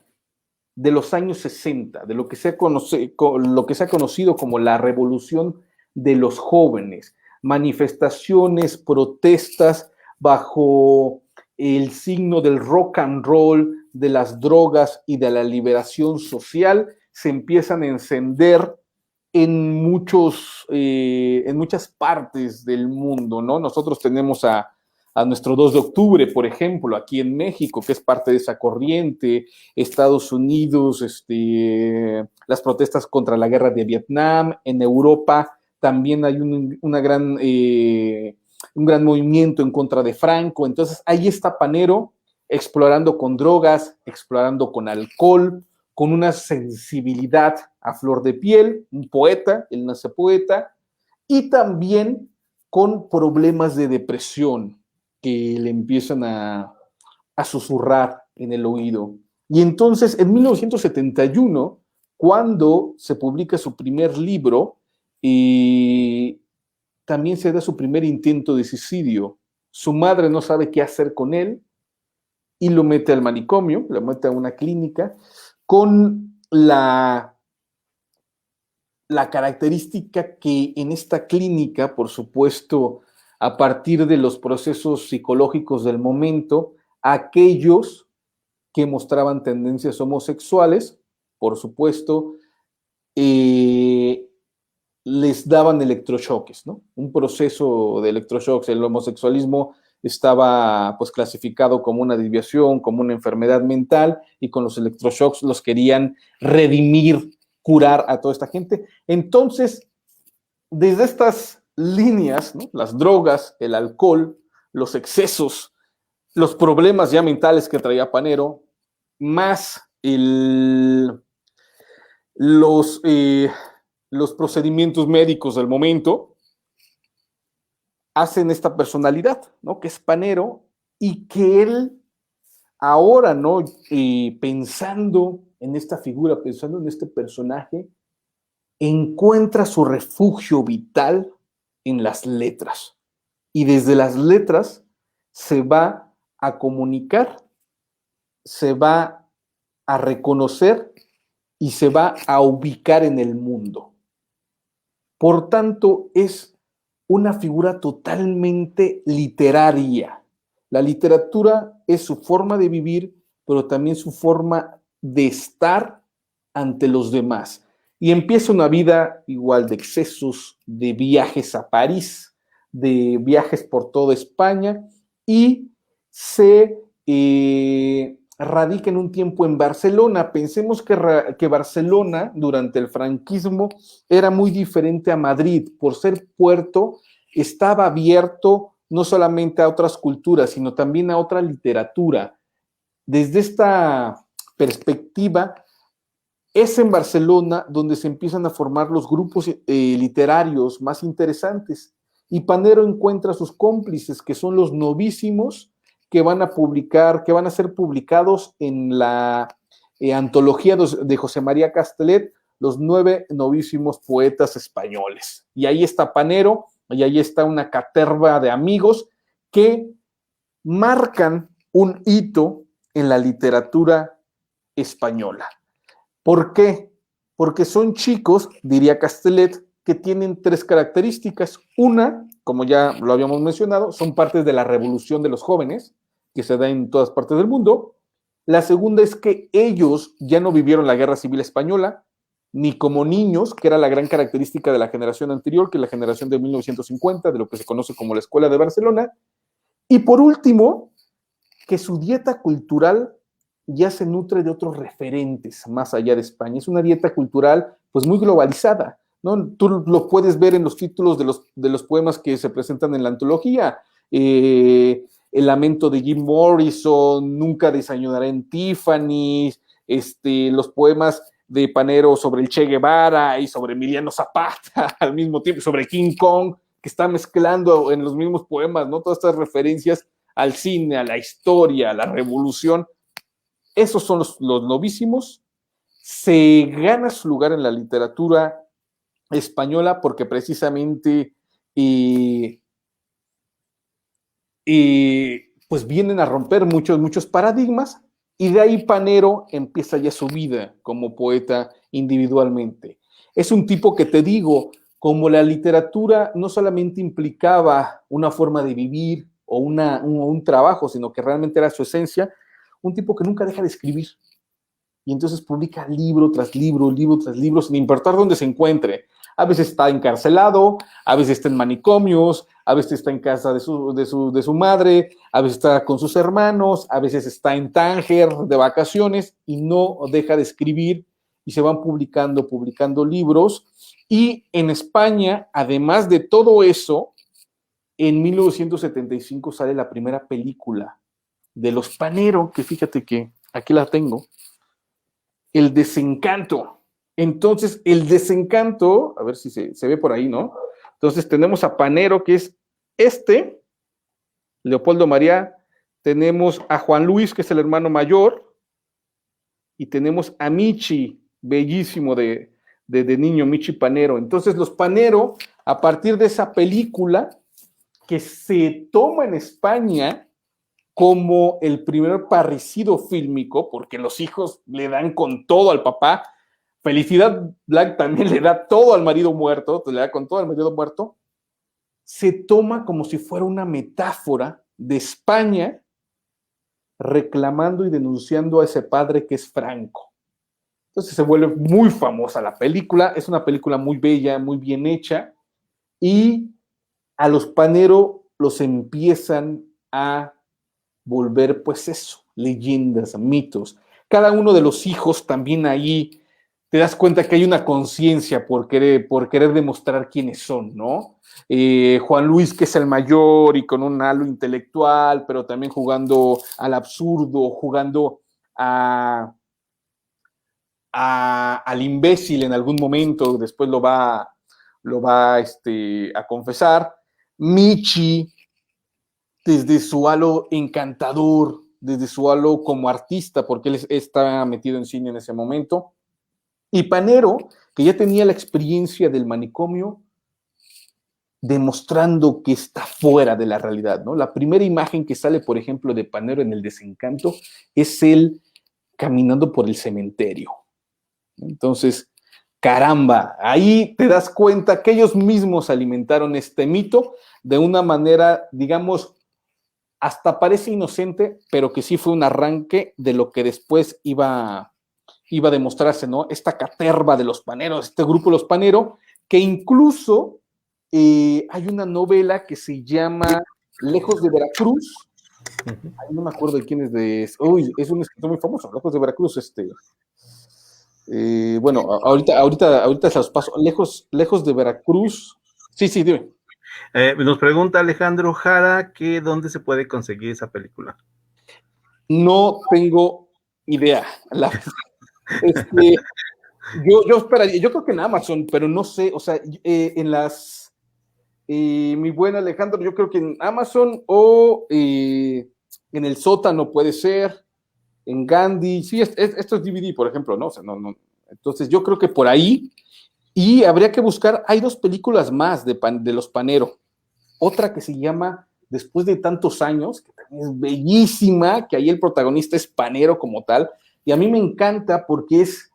de los años 60, de lo que se ha conocido como la revolución de los jóvenes, manifestaciones, protestas bajo el signo del rock and roll, de las drogas y de la liberación social, se empiezan a encender en muchas partes del mundo, ¿no? Nosotros tenemos a a nuestro 2 de octubre, por ejemplo, aquí en México, que es parte de esa corriente, Estados Unidos, las protestas contra la guerra de Vietnam, en Europa también hay un gran movimiento en contra de Franco. Entonces ahí está Panero explorando con drogas, explorando con alcohol, con una sensibilidad a flor de piel, un poeta, él nace poeta, y también con problemas de depresión que le empiezan a susurrar en el oído. Y entonces, en 1971, cuando se publica su primer libro, también se da su primer intento de suicidio. Su madre no sabe qué hacer con él y lo mete al manicomio, lo mete a una clínica, con la característica que en esta clínica, por supuesto, a partir de los procesos psicológicos del momento, aquellos que mostraban tendencias homosexuales, por supuesto, les daban electrochoques, ¿no? Un proceso de electroshocks. El homosexualismo estaba pues clasificado como una desviación, como una enfermedad mental, y con los electroshocks los querían redimir, curar a toda esta gente. Entonces, desde estas líneas, ¿no? Las drogas, el alcohol, los excesos, los problemas ya mentales que traía Panero, más los procedimientos médicos del momento, hacen esta personalidad, ¿no? Que es Panero, y que él ahora, ¿no? Pensando en esta figura, pensando en este personaje, encuentra su refugio vital en las letras. Y desde las letras se va a comunicar, se va a reconocer y se va a ubicar en el mundo. Por tanto, es una figura totalmente literaria. La literatura es su forma de vivir, pero también su forma de estar ante los demás. Y empieza una vida igual de excesos, de viajes a París, de viajes por toda España, y se radica en un tiempo en Barcelona. Pensemos que Barcelona, durante el franquismo, era muy diferente a Madrid. Por ser puerto, estaba abierto no solamente a otras culturas, sino también a otra literatura. Desde esta perspectiva, es en Barcelona donde se empiezan a formar los grupos literarios más interesantes. Y Panero encuentra sus cómplices, que son los novísimos, que van a ser publicados en la antología de José María Castellet, los 9 novísimos poetas españoles. Y ahí está Panero, y ahí está una caterva de amigos que marcan un hito en la literatura española. ¿Por qué? Porque son chicos, diría Castellet, que tienen 3 características. Una, como ya lo habíamos mencionado, son partes de la revolución de los jóvenes, que se da en todas partes del mundo. La segunda es que ellos ya no vivieron la Guerra Civil Española, ni como niños, que era la gran característica de la generación anterior, que es la generación de 1950, de lo que se conoce como la Escuela de Barcelona. Y por último, que su dieta cultural ya se nutre de otros referentes más allá de España. Es una dieta cultural pues muy globalizada, ¿no? Tú lo puedes ver en los títulos de los poemas que se presentan en la antología. El lamento de Jim Morrison, Nunca desayunaré en Tiffany's, los poemas de Panero sobre el Che Guevara y sobre Emiliano Zapata al mismo tiempo, sobre King Kong, que está mezclando en los mismos poemas, ¿no? Todas estas referencias al cine, a la historia, a la revolución. Esos son los novísimos. Se gana su lugar en la literatura española porque precisamente pues vienen a romper muchos paradigmas, y de ahí Panero empieza ya su vida como poeta individualmente. Es un tipo que, te digo, como la literatura no solamente implicaba una forma de vivir o un trabajo, sino que realmente era su esencia, un tipo que nunca deja de escribir. Y entonces publica libro tras libro, sin importar dónde se encuentre. A veces está encarcelado, a veces está en manicomios, a veces está en casa de su madre, a veces está con sus hermanos, a veces está en Tánger de vacaciones y no deja de escribir y se van publicando libros. Y en España, además de todo eso, en 1975 sale la primera película de Los Panero, que fíjate que aquí la tengo, El Desencanto. Entonces, El Desencanto, a ver si se ve por ahí, ¿no? Entonces tenemos a Panero, que es Leopoldo María, tenemos a Juan Luis, que es el hermano mayor, y tenemos a Michi, bellísimo de niño, Michi Panero. Entonces los Panero, a partir de esa película, que se toma en España como el primer parricido fílmico, porque los hijos le dan con todo al papá. Felicidad Black también le da todo al marido muerto, le da con todo al marido muerto. Se toma como si fuera una metáfora de España reclamando y denunciando a ese padre que es Franco. Entonces se vuelve muy famosa la película, es una película muy bella, muy bien hecha, y a los Panero los empiezan a volver, pues eso, leyendas, mitos. Cada uno de los hijos también ahí te das cuenta que hay una conciencia por querer demostrar quiénes son, ¿no? Juan Luis, que es el mayor y con un halo intelectual, pero también jugando al absurdo, jugando al imbécil en algún momento, después lo va a confesar. Michi, desde su halo encantador, desde su halo como artista, porque él estaba metido en cine en ese momento. Y Panero, que ya tenía la experiencia del manicomio, demostrando que está fuera de la realidad, ¿no? La primera imagen que sale, por ejemplo, de Panero en El Desencanto es él caminando por el cementerio. Entonces, caramba, ahí te das cuenta que ellos mismos alimentaron este mito de una manera, digamos, hasta parece inocente, pero que sí fue un arranque de lo que después iba a demostrarse, ¿no? Esta caterva de los paneros, este grupo Los Panero, que incluso hay una novela que se llama Lejos de Veracruz. Ay, no me acuerdo de quién es es un escritor muy famoso, Lejos de Veracruz, bueno, ahorita se los paso. Lejos de Veracruz. Sí, dime. Nos pregunta Alejandro Jara que dónde se puede conseguir esa película. No tengo idea. Yo esperaría, yo creo que en Amazon, pero no sé, o sea, mi buen Alejandro, yo creo que en Amazon o en el sótano puede ser, en Gandhi, sí, esto es DVD, por ejemplo, ¿no? O sea, no. Entonces yo creo que por ahí, y habría que buscar, hay 2 películas más de Los Panero, otra que se llama Después de tantos años, que también es bellísima, que ahí el protagonista es Panero como tal, y a mí me encanta porque es,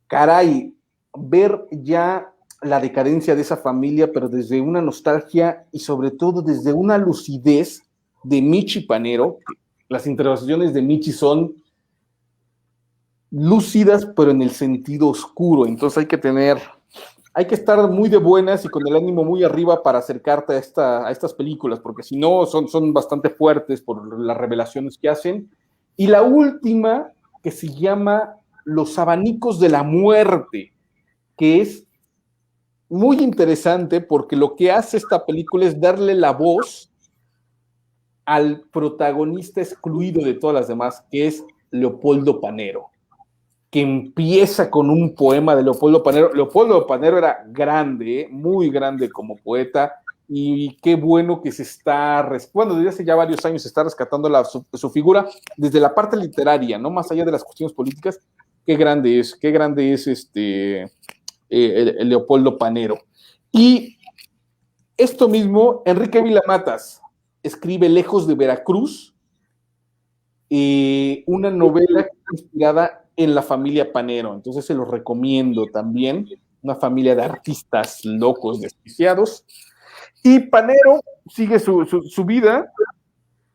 caray, ver ya la decadencia de esa familia, pero desde una nostalgia y sobre todo desde una lucidez de Michi Panero. Las intervenciones de Michi son lúcidas, pero en el sentido oscuro. Entonces hay que estar muy de buenas y con el ánimo muy arriba para acercarte a estas películas, porque si no, son bastante fuertes por las revelaciones que hacen. Y la última, que se llama Los Abanicos de la Muerte, que es muy interesante porque lo que hace esta película es darle la voz al protagonista excluido de todas las demás, que es Leopoldo Panero, que empieza con un poema de Leopoldo Panero. Leopoldo Panero era grande, muy grande como poeta, y qué bueno que desde hace ya varios años se está rescatando su figura desde la parte literaria, no más allá de las cuestiones políticas. Qué grande es el Leopoldo Panero. Y esto mismo, Enrique Vilamatas escribe Lejos de Veracruz, una novela inspirada en la familia Panero. Entonces se los recomiendo también, una familia de artistas locos, desquiciados. Y Panero sigue su vida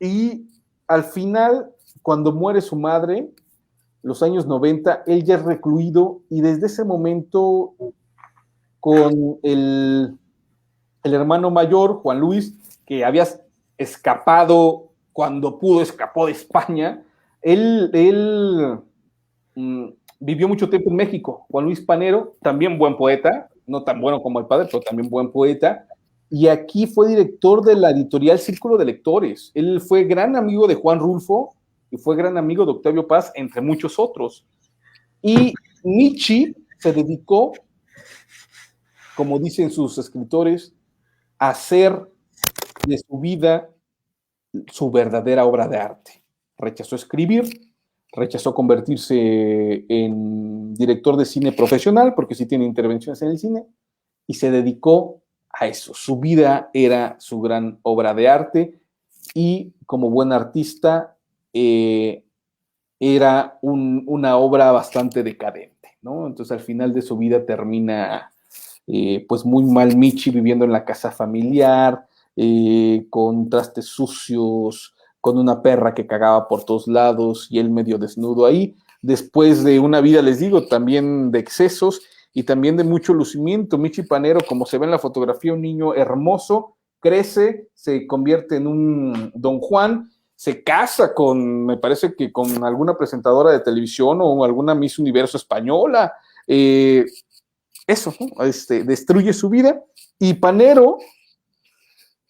y al final, cuando muere su madre, los años 90, él ya es recluido y desde ese momento con el hermano mayor, Juan Luis, que había escapado cuando pudo, escapó de España. Él vivió mucho tiempo en México. Juan Luis Panero, también buen poeta, no tan bueno como el padre, pero también buen poeta. Y aquí fue director de la editorial Círculo de Lectores. Él fue gran amigo de Juan Rulfo y fue gran amigo de Octavio Paz, entre muchos otros. Y Michi se dedicó, como dicen sus escritores, a hacer de su vida su verdadera obra de arte. Rechazó escribir, rechazó convertirse en director de cine profesional, porque sí tiene intervenciones en el cine, y se dedicó a eso. Su vida era su gran obra de arte, y como buen artista, era una obra bastante decadente, ¿no? Entonces al final de su vida termina pues muy mal Michi viviendo en la casa familiar, con trastes sucios, con una perra que cagaba por todos lados y él medio desnudo ahí, después de una vida, les digo, también de excesos y también de mucho lucimiento. Michi Panero, como se ve en la fotografía, un niño hermoso, crece, se convierte en un Don Juan, se casa con, me parece que con alguna presentadora de televisión o alguna Miss Universo española, eso, ¿no? Destruye su vida y Panero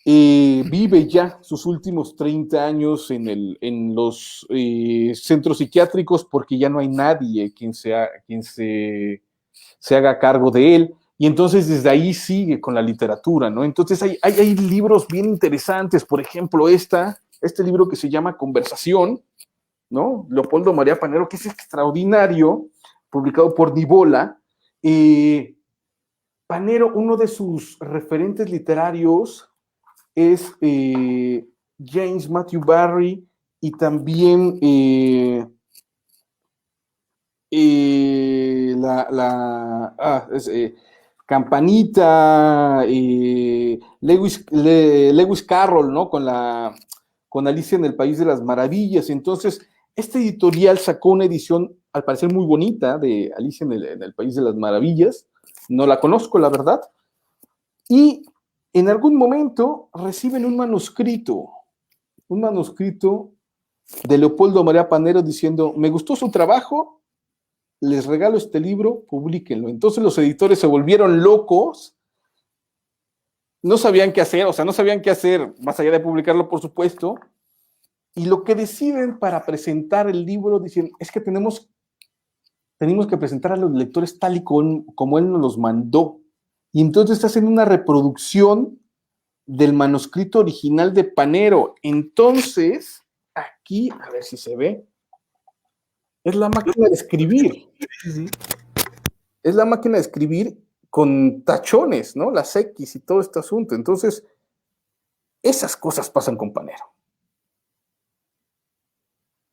vive ya sus últimos 30 años en los centros psiquiátricos porque ya no hay nadie quien se haga cargo de él. Y entonces desde ahí sigue con la literatura, ¿no? Entonces hay libros bien interesantes, por ejemplo, este libro que se llama Conversación, ¿no? Leopoldo María Panero, que es extraordinario, publicado por Nivola. Panero, uno de sus referentes literarios es James Matthew Barrie y también Campanita, Lewis Carroll, ¿no? Con Alicia en el País de las Maravillas. Entonces, este editorial sacó una edición, al parecer muy bonita, de Alicia en el País de las Maravillas. No la conozco, la verdad. Y en algún momento reciben un manuscrito de Leopoldo María Panero diciendo, me gustó su trabajo, les regalo este libro, publíquenlo. Entonces los editores se volvieron locos, no sabían qué hacer, más allá de publicarlo, por supuesto, y lo que deciden para presentar el libro, dicen, es que tenemos que presentar a los lectores tal y como él nos los mandó. Y entonces hacen una reproducción del manuscrito original de Panero. Entonces, aquí, a ver si se ve, es la máquina de escribir. Es la máquina de escribir con tachones, ¿no? Las X y todo este asunto. Entonces, esas cosas pasan con Panero.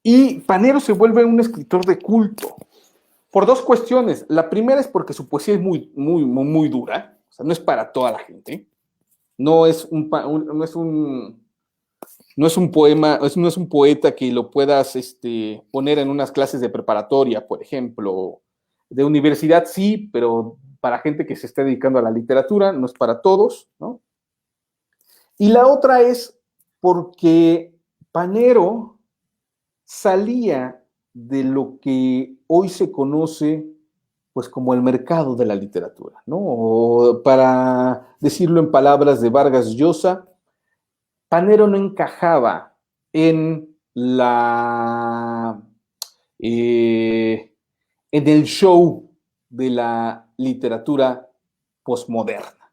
Y Panero se vuelve un escritor de culto por dos cuestiones. La primera es porque su poesía es muy, muy, muy dura. O sea, no es para toda la gente. No es un poema, no es un poeta que lo puedas poner en unas clases de preparatoria, por ejemplo. De universidad sí, pero para gente que se esté dedicando a la literatura, no es para todos, ¿no? Y la otra es porque Panero salía de lo que hoy se conoce pues como el mercado de la literatura, ¿no? O para decirlo en palabras de Vargas Llosa, Panero no encajaba en en el show de la literatura posmoderna.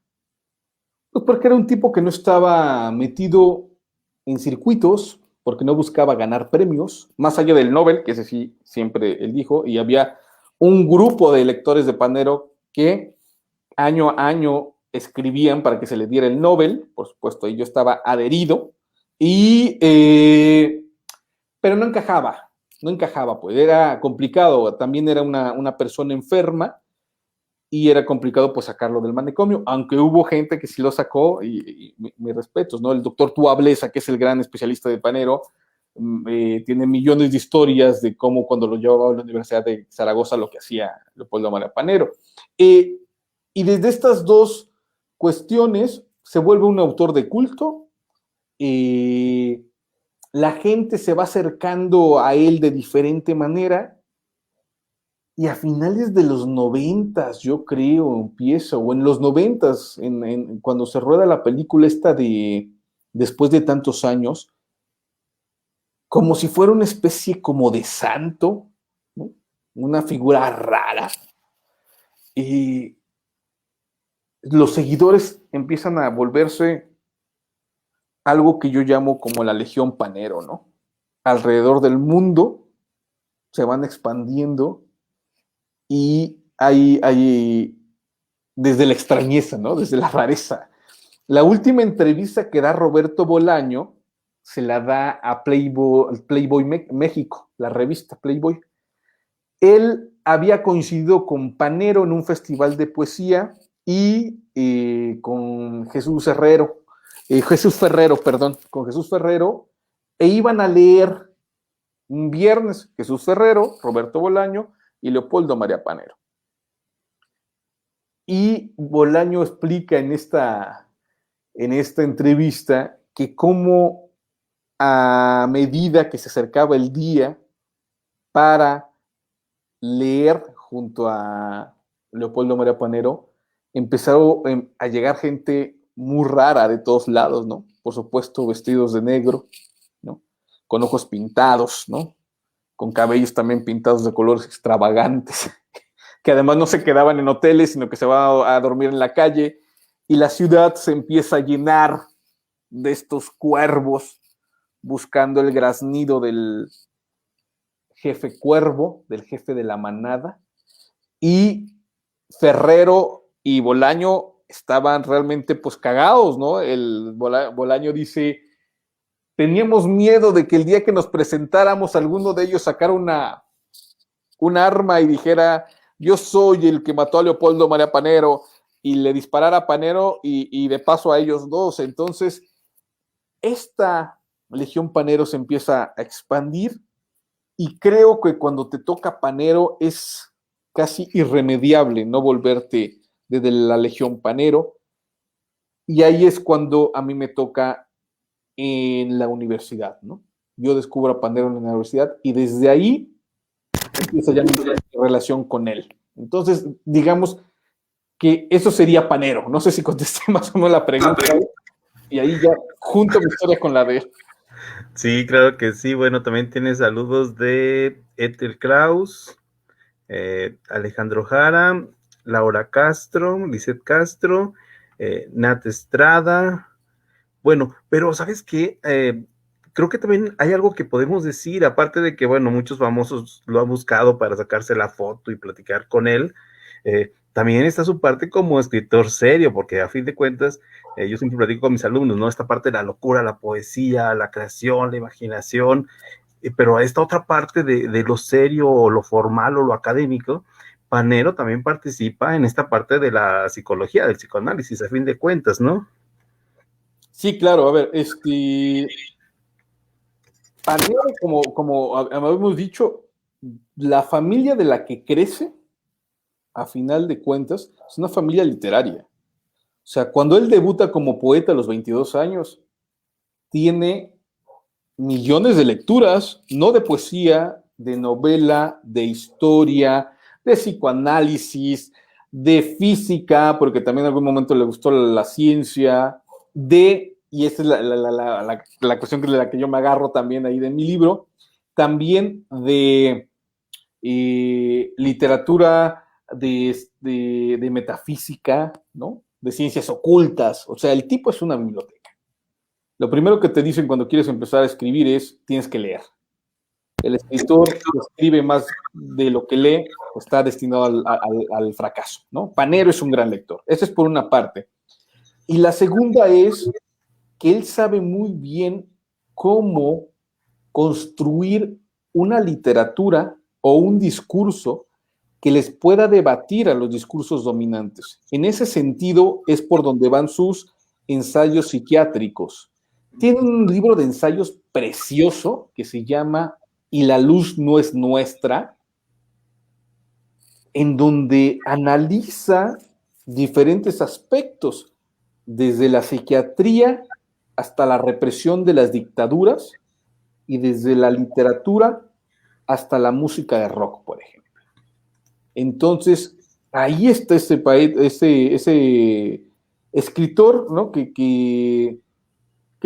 Pues porque era un tipo que no estaba metido en circuitos, porque no buscaba ganar premios, más allá del Nobel, que ese sí siempre él dijo, y había un grupo de lectores de Panero que año a año escribían para que se le diera el Nobel, por supuesto, y yo estaba adherido, pero no encajaba, pues era complicado, también era una persona enferma, y era complicado pues sacarlo del manicomio, aunque hubo gente que sí lo sacó, y mis respetos, ¿no? El doctor Tuablesa, que es el gran especialista de Panero, tiene millones de historias de cómo cuando lo llevaba a la Universidad de Zaragoza lo que hacía Leopoldo María Panero. Y desde estas dos cuestiones se vuelve un autor de culto. La gente se va acercando a él de diferente manera. Y a finales de los 90, yo creo, empieza, o en los 90, cuando se rueda la película esta de Después de tantos años, como si fuera una especie como de santo, ¿no? Una figura rara. Y los seguidores empiezan a volverse algo que yo llamo como la Legión Panero, ¿no? Alrededor del mundo se van expandiendo y hay desde la extrañeza, ¿no? Desde la rareza. La última entrevista que da Roberto Bolaño se la da a Playboy México, la revista Playboy. Él había coincidido con Panero en un festival de poesía y con Jesús Ferrero, e iban a leer un viernes Jesús Ferrero, Roberto Bolaño y Leopoldo María Panero. Y Bolaño explica en esta entrevista que cómo a medida que se acercaba el día para leer junto a Leopoldo María Panero, empezaron a llegar gente muy rara de todos lados, ¿no? Por supuesto, vestidos de negro, ¿no? Con ojos pintados, ¿no? Con cabellos también pintados de colores extravagantes, que además no se quedaban en hoteles, sino que se van a dormir en la calle, y la ciudad se empieza a llenar de estos cuervos buscando el graznido del jefe cuervo, del jefe de la manada, y Ferrero y Bolaño estaban realmente pues cagados, ¿no? Bolaño dice, teníamos miedo de que el día que nos presentáramos alguno de ellos sacara un arma y dijera, yo soy el que mató a Leopoldo María Panero, y le disparara a Panero y de paso a ellos dos. Entonces, esta Legión Panero se empieza a expandir, y creo que cuando te toca Panero es casi irremediable no volverte desde la Legión Panero, y ahí es cuando a mí me toca en la universidad, ¿no? Yo descubro a Panero en la universidad y desde ahí empieza ya mi relación con él. Entonces, digamos que eso sería Panero. No sé si contesté más o menos la pregunta, y ahí ya junto mi historia con la de él. Sí, claro que sí. Bueno, también tiene saludos de Ethel Kraus, Alejandro Jara, Laura Castro, Lisette Castro, Nat Estrada. Bueno, pero ¿sabes qué? Creo que también hay algo que podemos decir, aparte de que, bueno, muchos famosos lo han buscado para sacarse la foto y platicar con él. También está su parte como escritor serio, porque a fin de cuentas, yo siempre platico con mis alumnos, ¿no? Esta parte de la locura, la poesía, la creación, la imaginación, pero esta otra parte de lo serio o lo formal o lo académico, Panero también participa en esta parte de la psicología, del psicoanálisis, a fin de cuentas, ¿no? Sí, claro, a ver, Panero, como habíamos dicho, la familia de la que crece, a final de cuentas, es una familia literaria. O sea, cuando él debuta como poeta a los 22 años, tiene millones de lecturas, no de poesía, de novela, de historia, de psicoanálisis, de física, porque también en algún momento le gustó la ciencia, y esta es la cuestión de la que yo me agarro también ahí de mi libro, también de literatura, de metafísica, ¿no? De ciencias ocultas. O sea, el tipo es una biblioteca. Lo primero que te dicen cuando quieres empezar a escribir es, tienes que leer. El escritor que escribe más de lo que lee está destinado al fracaso, ¿no? Panero es un gran lector. Esa es por una parte. Y la segunda es que él sabe muy bien cómo construir una literatura o un discurso que les pueda debatir a los discursos dominantes. En ese sentido es por donde van sus ensayos psiquiátricos. Tiene un libro de ensayos precioso que se llama Y la luz no es nuestra, en donde analiza diferentes aspectos, desde la psiquiatría hasta la represión de las dictaduras y desde la literatura hasta la música de rock, por ejemplo. Entonces, ahí está ese escritor, ¿no? Que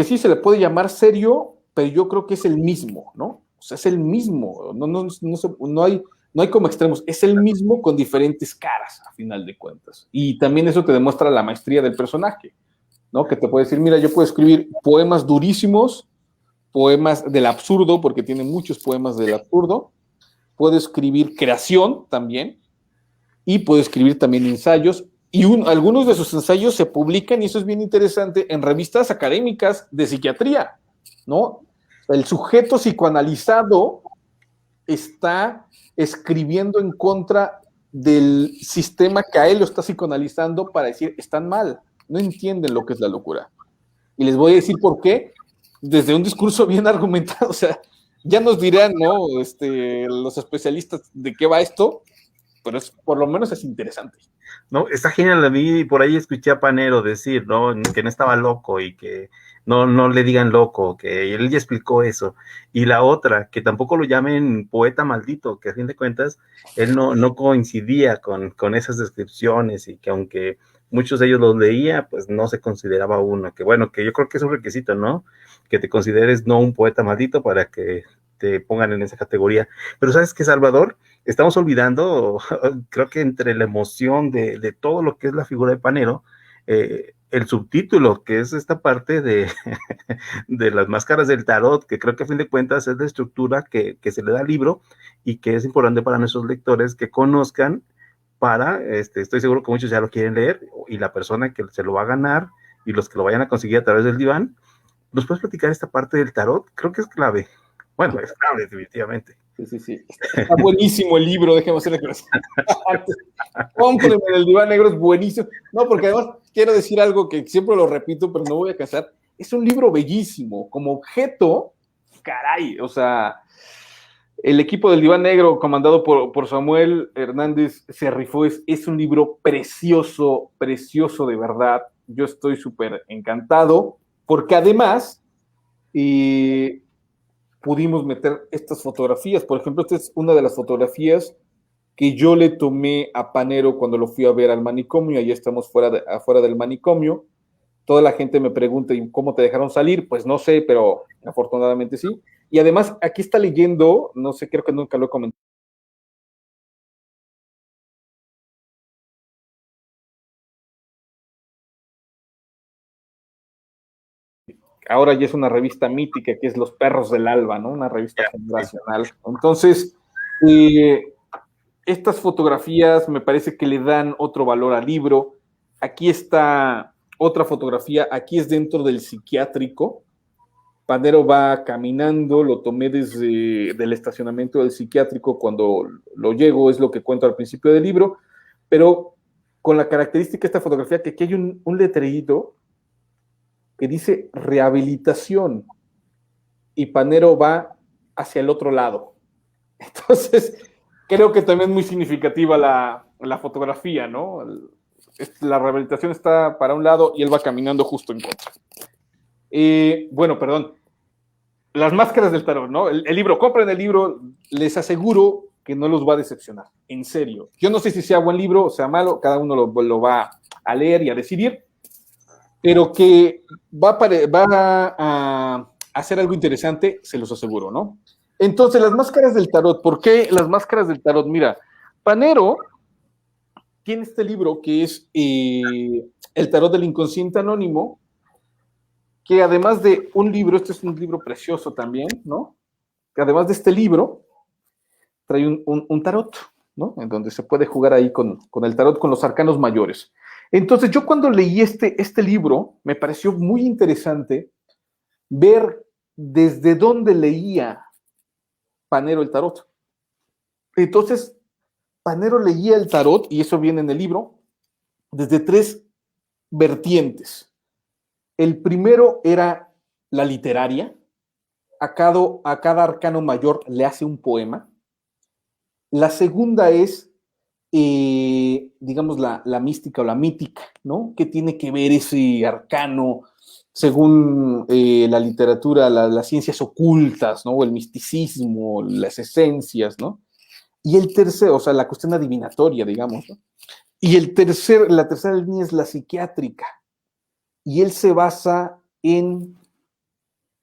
sí se le puede llamar serio, pero yo creo que es el mismo, ¿no? O sea, es el mismo, no hay como extremos, es el mismo con diferentes caras, a final de cuentas. Y también eso te demuestra la maestría del personaje, ¿no? Que te puede decir, mira, yo puedo escribir poemas durísimos, poemas del absurdo, porque tiene muchos poemas del absurdo, puedo escribir creación también, y puedo escribir también ensayos, y algunos de sus ensayos se publican, y eso es bien interesante, en revistas académicas de psiquiatría, ¿no? El sujeto psicoanalizado está escribiendo en contra del sistema que a él lo está psicoanalizando para decir, están mal, no entienden lo que es la locura. Y les voy a decir por qué, desde un discurso bien argumentado, o sea, ya nos dirán, ¿no? Los especialistas de qué va esto, pero por lo menos es interesante. No, está genial. A mí por ahí escuché a Panero decir, ¿no? Que no estaba loco y que no le digan loco, que él ya explicó eso. Y la otra, que tampoco lo llamen poeta maldito, que a fin de cuentas él no coincidía con esas descripciones y que aunque muchos de ellos los leía, pues no se consideraba uno. Que bueno, que yo creo que es un requisito, ¿no? Que te consideres no un poeta maldito para que te pongan en esa categoría. Pero ¿sabes qué, Salvador? Estamos olvidando, creo que entre la emoción de todo lo que es la figura de Panero, el subtítulo, que es esta parte de las máscaras del tarot, que creo que a fin de cuentas es la estructura que se le da al libro y que es importante para nuestros lectores que conozcan para, estoy seguro que muchos ya lo quieren leer, y la persona que se lo va a ganar y los que lo vayan a conseguir a través del diván, ¿nos puedes platicar esta parte del tarot? Creo que es clave. Bueno, es clave, definitivamente. Sí. Está buenísimo el libro, déjeme hacerle gracias. Cómprenme el diván negro, es buenísimo. No, porque además quiero decir algo que siempre lo repito, pero no voy a cansar. Es un libro bellísimo. Como objeto, caray, o sea, el equipo del diván negro, comandado por Samuel Hernández, se rifó. Es un libro precioso, precioso de verdad. Yo estoy súper encantado, porque además pudimos meter estas fotografías. Por ejemplo, esta es una de las fotografías que yo le tomé a Panero cuando lo fui a ver al manicomio. Allá estamos afuera del manicomio. Toda la gente me pregunta, ¿y cómo te dejaron salir? Pues no sé, pero afortunadamente sí. Y además, aquí está leyendo, no sé, creo que nunca lo he comentado. Ahora ya es una revista mítica que es Los Perros del Alba, ¿no? Una revista generacional. Entonces, estas fotografías me parece que le dan otro valor al libro. Aquí está otra fotografía, aquí es dentro del psiquiátrico. Panero va caminando, lo tomé desde el estacionamiento del psiquiátrico cuando lo llego, es lo que cuento al principio del libro, pero con la característica de esta fotografía que aquí hay un letrerito que dice rehabilitación y Panero va hacia el otro lado. Entonces, creo que también es muy significativa la fotografía, ¿no? La rehabilitación está para un lado y él va caminando justo en contra. Bueno, perdón. Las máscaras del tarot, ¿no? El libro, compren el libro, les aseguro que no los va a decepcionar, en serio. Yo no sé si sea buen libro o sea malo, cada uno lo va a leer y a decidir, pero que va a hacer algo interesante, se los aseguro, ¿no? Entonces, las máscaras del tarot, ¿por qué las máscaras del tarot? Mira, Panero tiene este libro que es El tarot del inconsciente anónimo, que además de un libro, este es un libro precioso también, ¿no? Que además de este libro, trae un tarot, ¿no? En donde se puede jugar ahí con el tarot, con los arcanos mayores. Entonces, yo cuando leí este libro, me pareció muy interesante ver desde dónde leía Panero el tarot. Entonces, Panero leía el tarot, y eso viene en el libro, desde tres vertientes. El primero era la literaria. A cada arcano mayor le hace un poema. La segunda es digamos, la mística o la mítica, ¿no? ¿Qué tiene que ver ese arcano según la literatura, las ciencias ocultas, ¿no? O el misticismo, las esencias, ¿no? Y el tercero, o sea, la cuestión adivinatoria, digamos, ¿no? Y la tercera línea es la psiquiátrica. Y él se basa en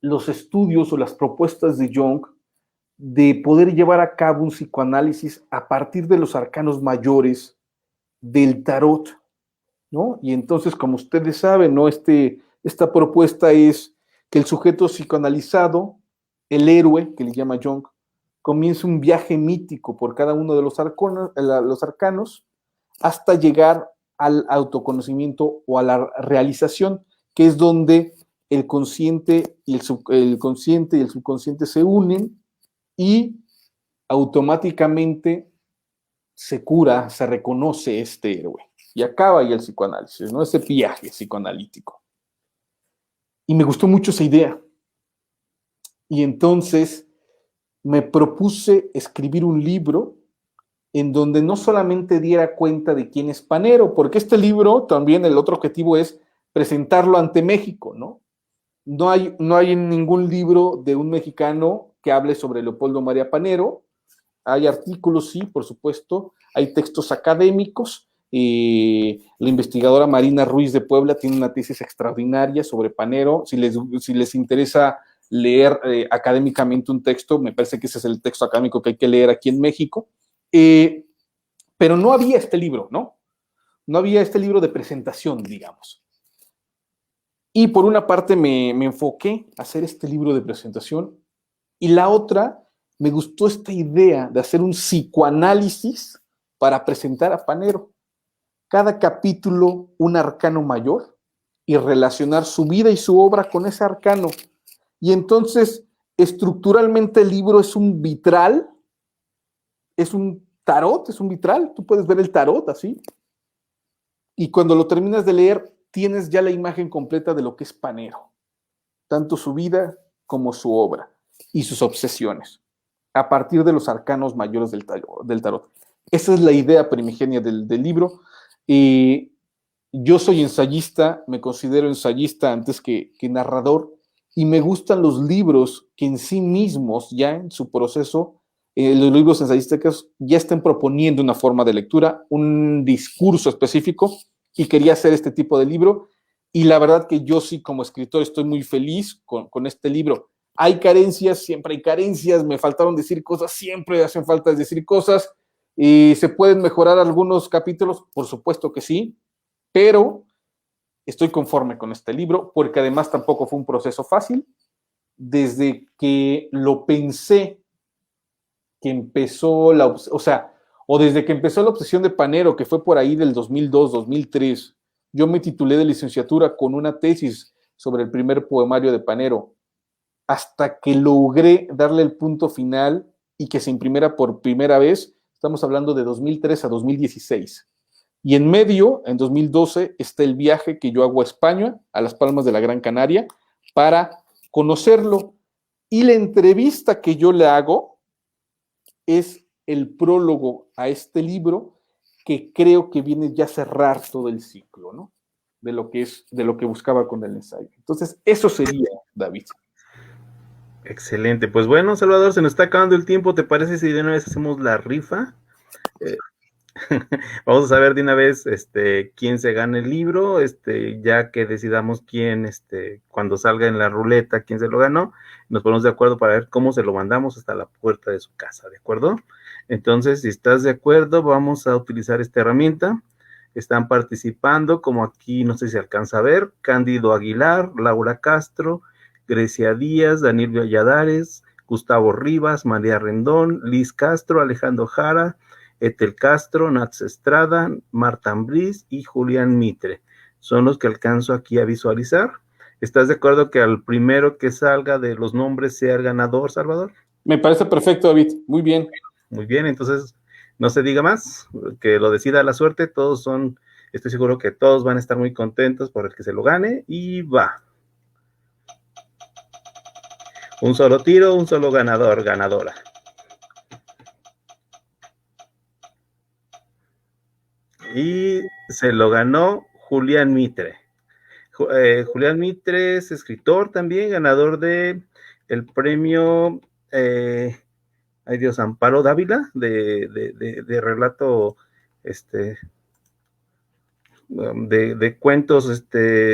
los estudios o las propuestas de Jung de poder llevar a cabo un psicoanálisis a partir de los arcanos mayores del tarot, ¿no? Y entonces, como ustedes saben, ¿no? Esta propuesta es que el sujeto psicoanalizado, el héroe, que le llama Jung, comienza un viaje mítico por cada uno de los arcanos hasta llegar al autoconocimiento o a la realización, que es donde el consciente y el consciente y el subconsciente se unen y automáticamente se cura, se reconoce este héroe. Y acaba ahí el psicoanálisis, ¿no? Ese viaje psicoanalítico. Y me gustó mucho esa idea. Y entonces me propuse escribir un libro en donde no solamente diera cuenta de quién es Panero, porque este libro también el otro objetivo es presentarlo ante México, ¿no? No hay ningún libro de un mexicano que hable sobre Leopoldo María Panero. Hay artículos, sí, por supuesto, hay textos académicos. La investigadora Marina Ruiz de Puebla tiene una tesis extraordinaria sobre Panero. Si les interesa leer académicamente un texto, me parece que ese es el texto académico que hay que leer aquí en México. Pero no había este libro, ¿no? No había este libro de presentación, digamos. Y por una parte me enfoqué a hacer este libro de presentación y la otra, me gustó esta idea de hacer un psicoanálisis para presentar a Panero. Cada capítulo un arcano mayor y relacionar su vida y su obra con ese arcano. Y entonces, estructuralmente el libro es un vitral, es un tarot, es un vitral. Tú puedes ver el tarot así. Y cuando lo terminas de leer, tienes ya la imagen completa de lo que es Panero. Tanto su vida como su obra y sus obsesiones, a partir de los arcanos mayores del tarot. Esa es la idea primigenia del libro. Yo soy ensayista, me considero ensayista antes que narrador, y me gustan los libros que en sí mismos, ya en su proceso, los libros ensayísticos ya estén proponiendo una forma de lectura, un discurso específico, y quería hacer este tipo de libro. Y la verdad que yo sí, como escritor, estoy muy feliz con este libro. Hay carencias, siempre hay carencias, me faltaron decir cosas, siempre hacen falta decir cosas. ¿Y se pueden mejorar algunos capítulos? Por supuesto que sí, pero estoy conforme con este libro, porque además tampoco fue un proceso fácil. Desde que lo pensé, que empezó o desde que empezó la obsesión de Panero, que fue por ahí del 2002, 2003, yo me titulé de licenciatura con una tesis sobre el primer poemario de Panero, hasta que logré darle el punto final y que se imprimiera por primera vez. Estamos hablando de 2003 a 2016. Y en medio, en 2012, está el viaje que yo hago a España, a Las Palmas de la Gran Canaria, para conocerlo. Y la entrevista que yo le hago es el prólogo a este libro, que creo que viene ya a cerrar todo el ciclo, ¿no? De lo que buscaba con el ensayo. Entonces, eso sería, David. Excelente. Pues bueno, Salvador, se nos está acabando el tiempo. ¿Te parece si de una vez hacemos la rifa? Vamos a saber de una vez quién se gana el libro, ya que decidamos quién, cuando salga en la ruleta, quién se lo ganó, nos ponemos de acuerdo para ver cómo se lo mandamos hasta la puerta de su casa, ¿de acuerdo? Entonces, si estás de acuerdo, vamos a utilizar esta herramienta. Están participando, como aquí, no sé si alcanza a ver, Cándido Aguilar, Laura Castro, Grecia Díaz, Daniel Valladares, Gustavo Rivas, María Rendón, Liz Castro, Alejandro Jara, Etel Castro, Nats Estrada, Marta Ambriz y Julián Mitre. Son los que alcanzo aquí a visualizar. ¿Estás de acuerdo que al primero que salga de los nombres sea el ganador, Salvador? Me parece perfecto, David. Muy bien. Muy bien, entonces no se diga más, que lo decida la suerte. Estoy seguro que todos van a estar muy contentos por el que se lo gane y va. Un solo tiro, un solo ganador, ganadora. y se lo ganó Julián Mitre. Julián Mitre es escritor también, ganador de el premio, ay Dios, Amparo Dávila, de relato, de cuentos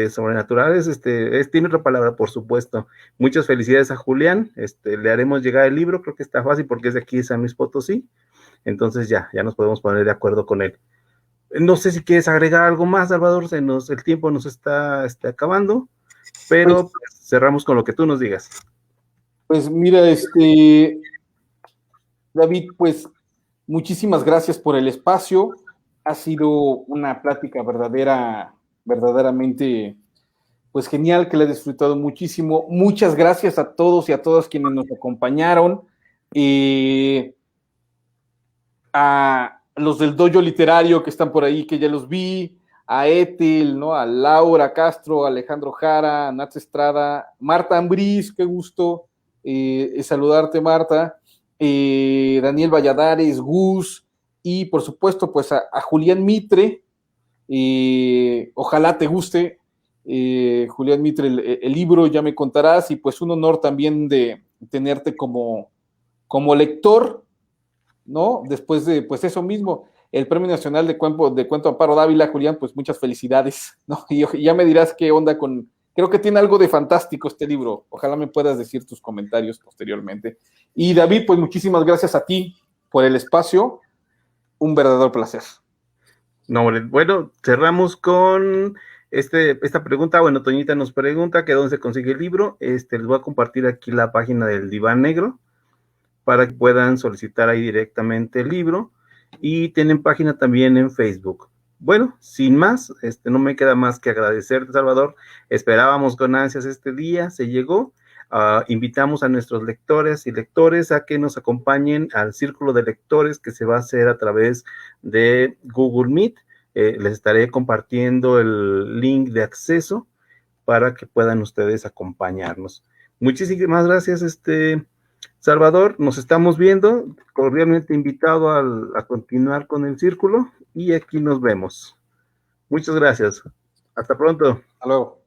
sobrenaturales, tiene otra palabra, por supuesto. Muchas felicidades a Julián, le haremos llegar el libro, creo que está fácil porque es de aquí de San Luis Potosí, entonces ya nos podemos poner de acuerdo con él. No sé si quieres agregar algo más, Salvador, el tiempo nos está acabando, pero pues, cerramos con lo que tú nos digas. Pues mira, David, pues muchísimas gracias por el espacio. Ha sido una plática verdaderamente, pues genial, que la he disfrutado muchísimo. Muchas gracias a todos y a todas quienes nos acompañaron. A los del dojo literario que están por ahí, que ya los vi, a Etel, ¿no? A Laura Castro, a Alejandro Jara, a Nat Estrada, Marta Ambriz, qué gusto saludarte, Marta, Daniel Valladares, Gus, y por supuesto, pues a Julián Mitre, ojalá te guste, Julián Mitre, el libro, ya me contarás, y pues un honor también de tenerte como lector, ¿no? Después de, pues eso mismo, el Premio Nacional de Cuento Amparo Dávila, Julián, pues muchas felicidades, ¿no? Y ya me dirás qué onda con, creo que tiene algo de fantástico este libro, ojalá me puedas decir tus comentarios posteriormente. Y David, pues muchísimas gracias a ti por el espacio, un verdadero placer. No, bueno, cerramos con esta pregunta. Bueno, Toñita nos pregunta que dónde se consigue el libro. Les voy a compartir aquí la página del Diván Negro para que puedan solicitar ahí directamente el libro, y tienen página también en Facebook. Bueno, sin más, no me queda más que agradecerte, Salvador. Esperábamos con ansias este día, se llegó. Invitamos a nuestros lectores y lectores a que nos acompañen al círculo de lectores que se va a hacer a través de Google Meet. Les estaré compartiendo el link de acceso para que puedan ustedes acompañarnos. Muchísimas gracias, Salvador, nos estamos viendo, cordialmente invitado a continuar con el círculo, y aquí nos vemos. Muchas gracias. Hasta pronto. Hasta luego.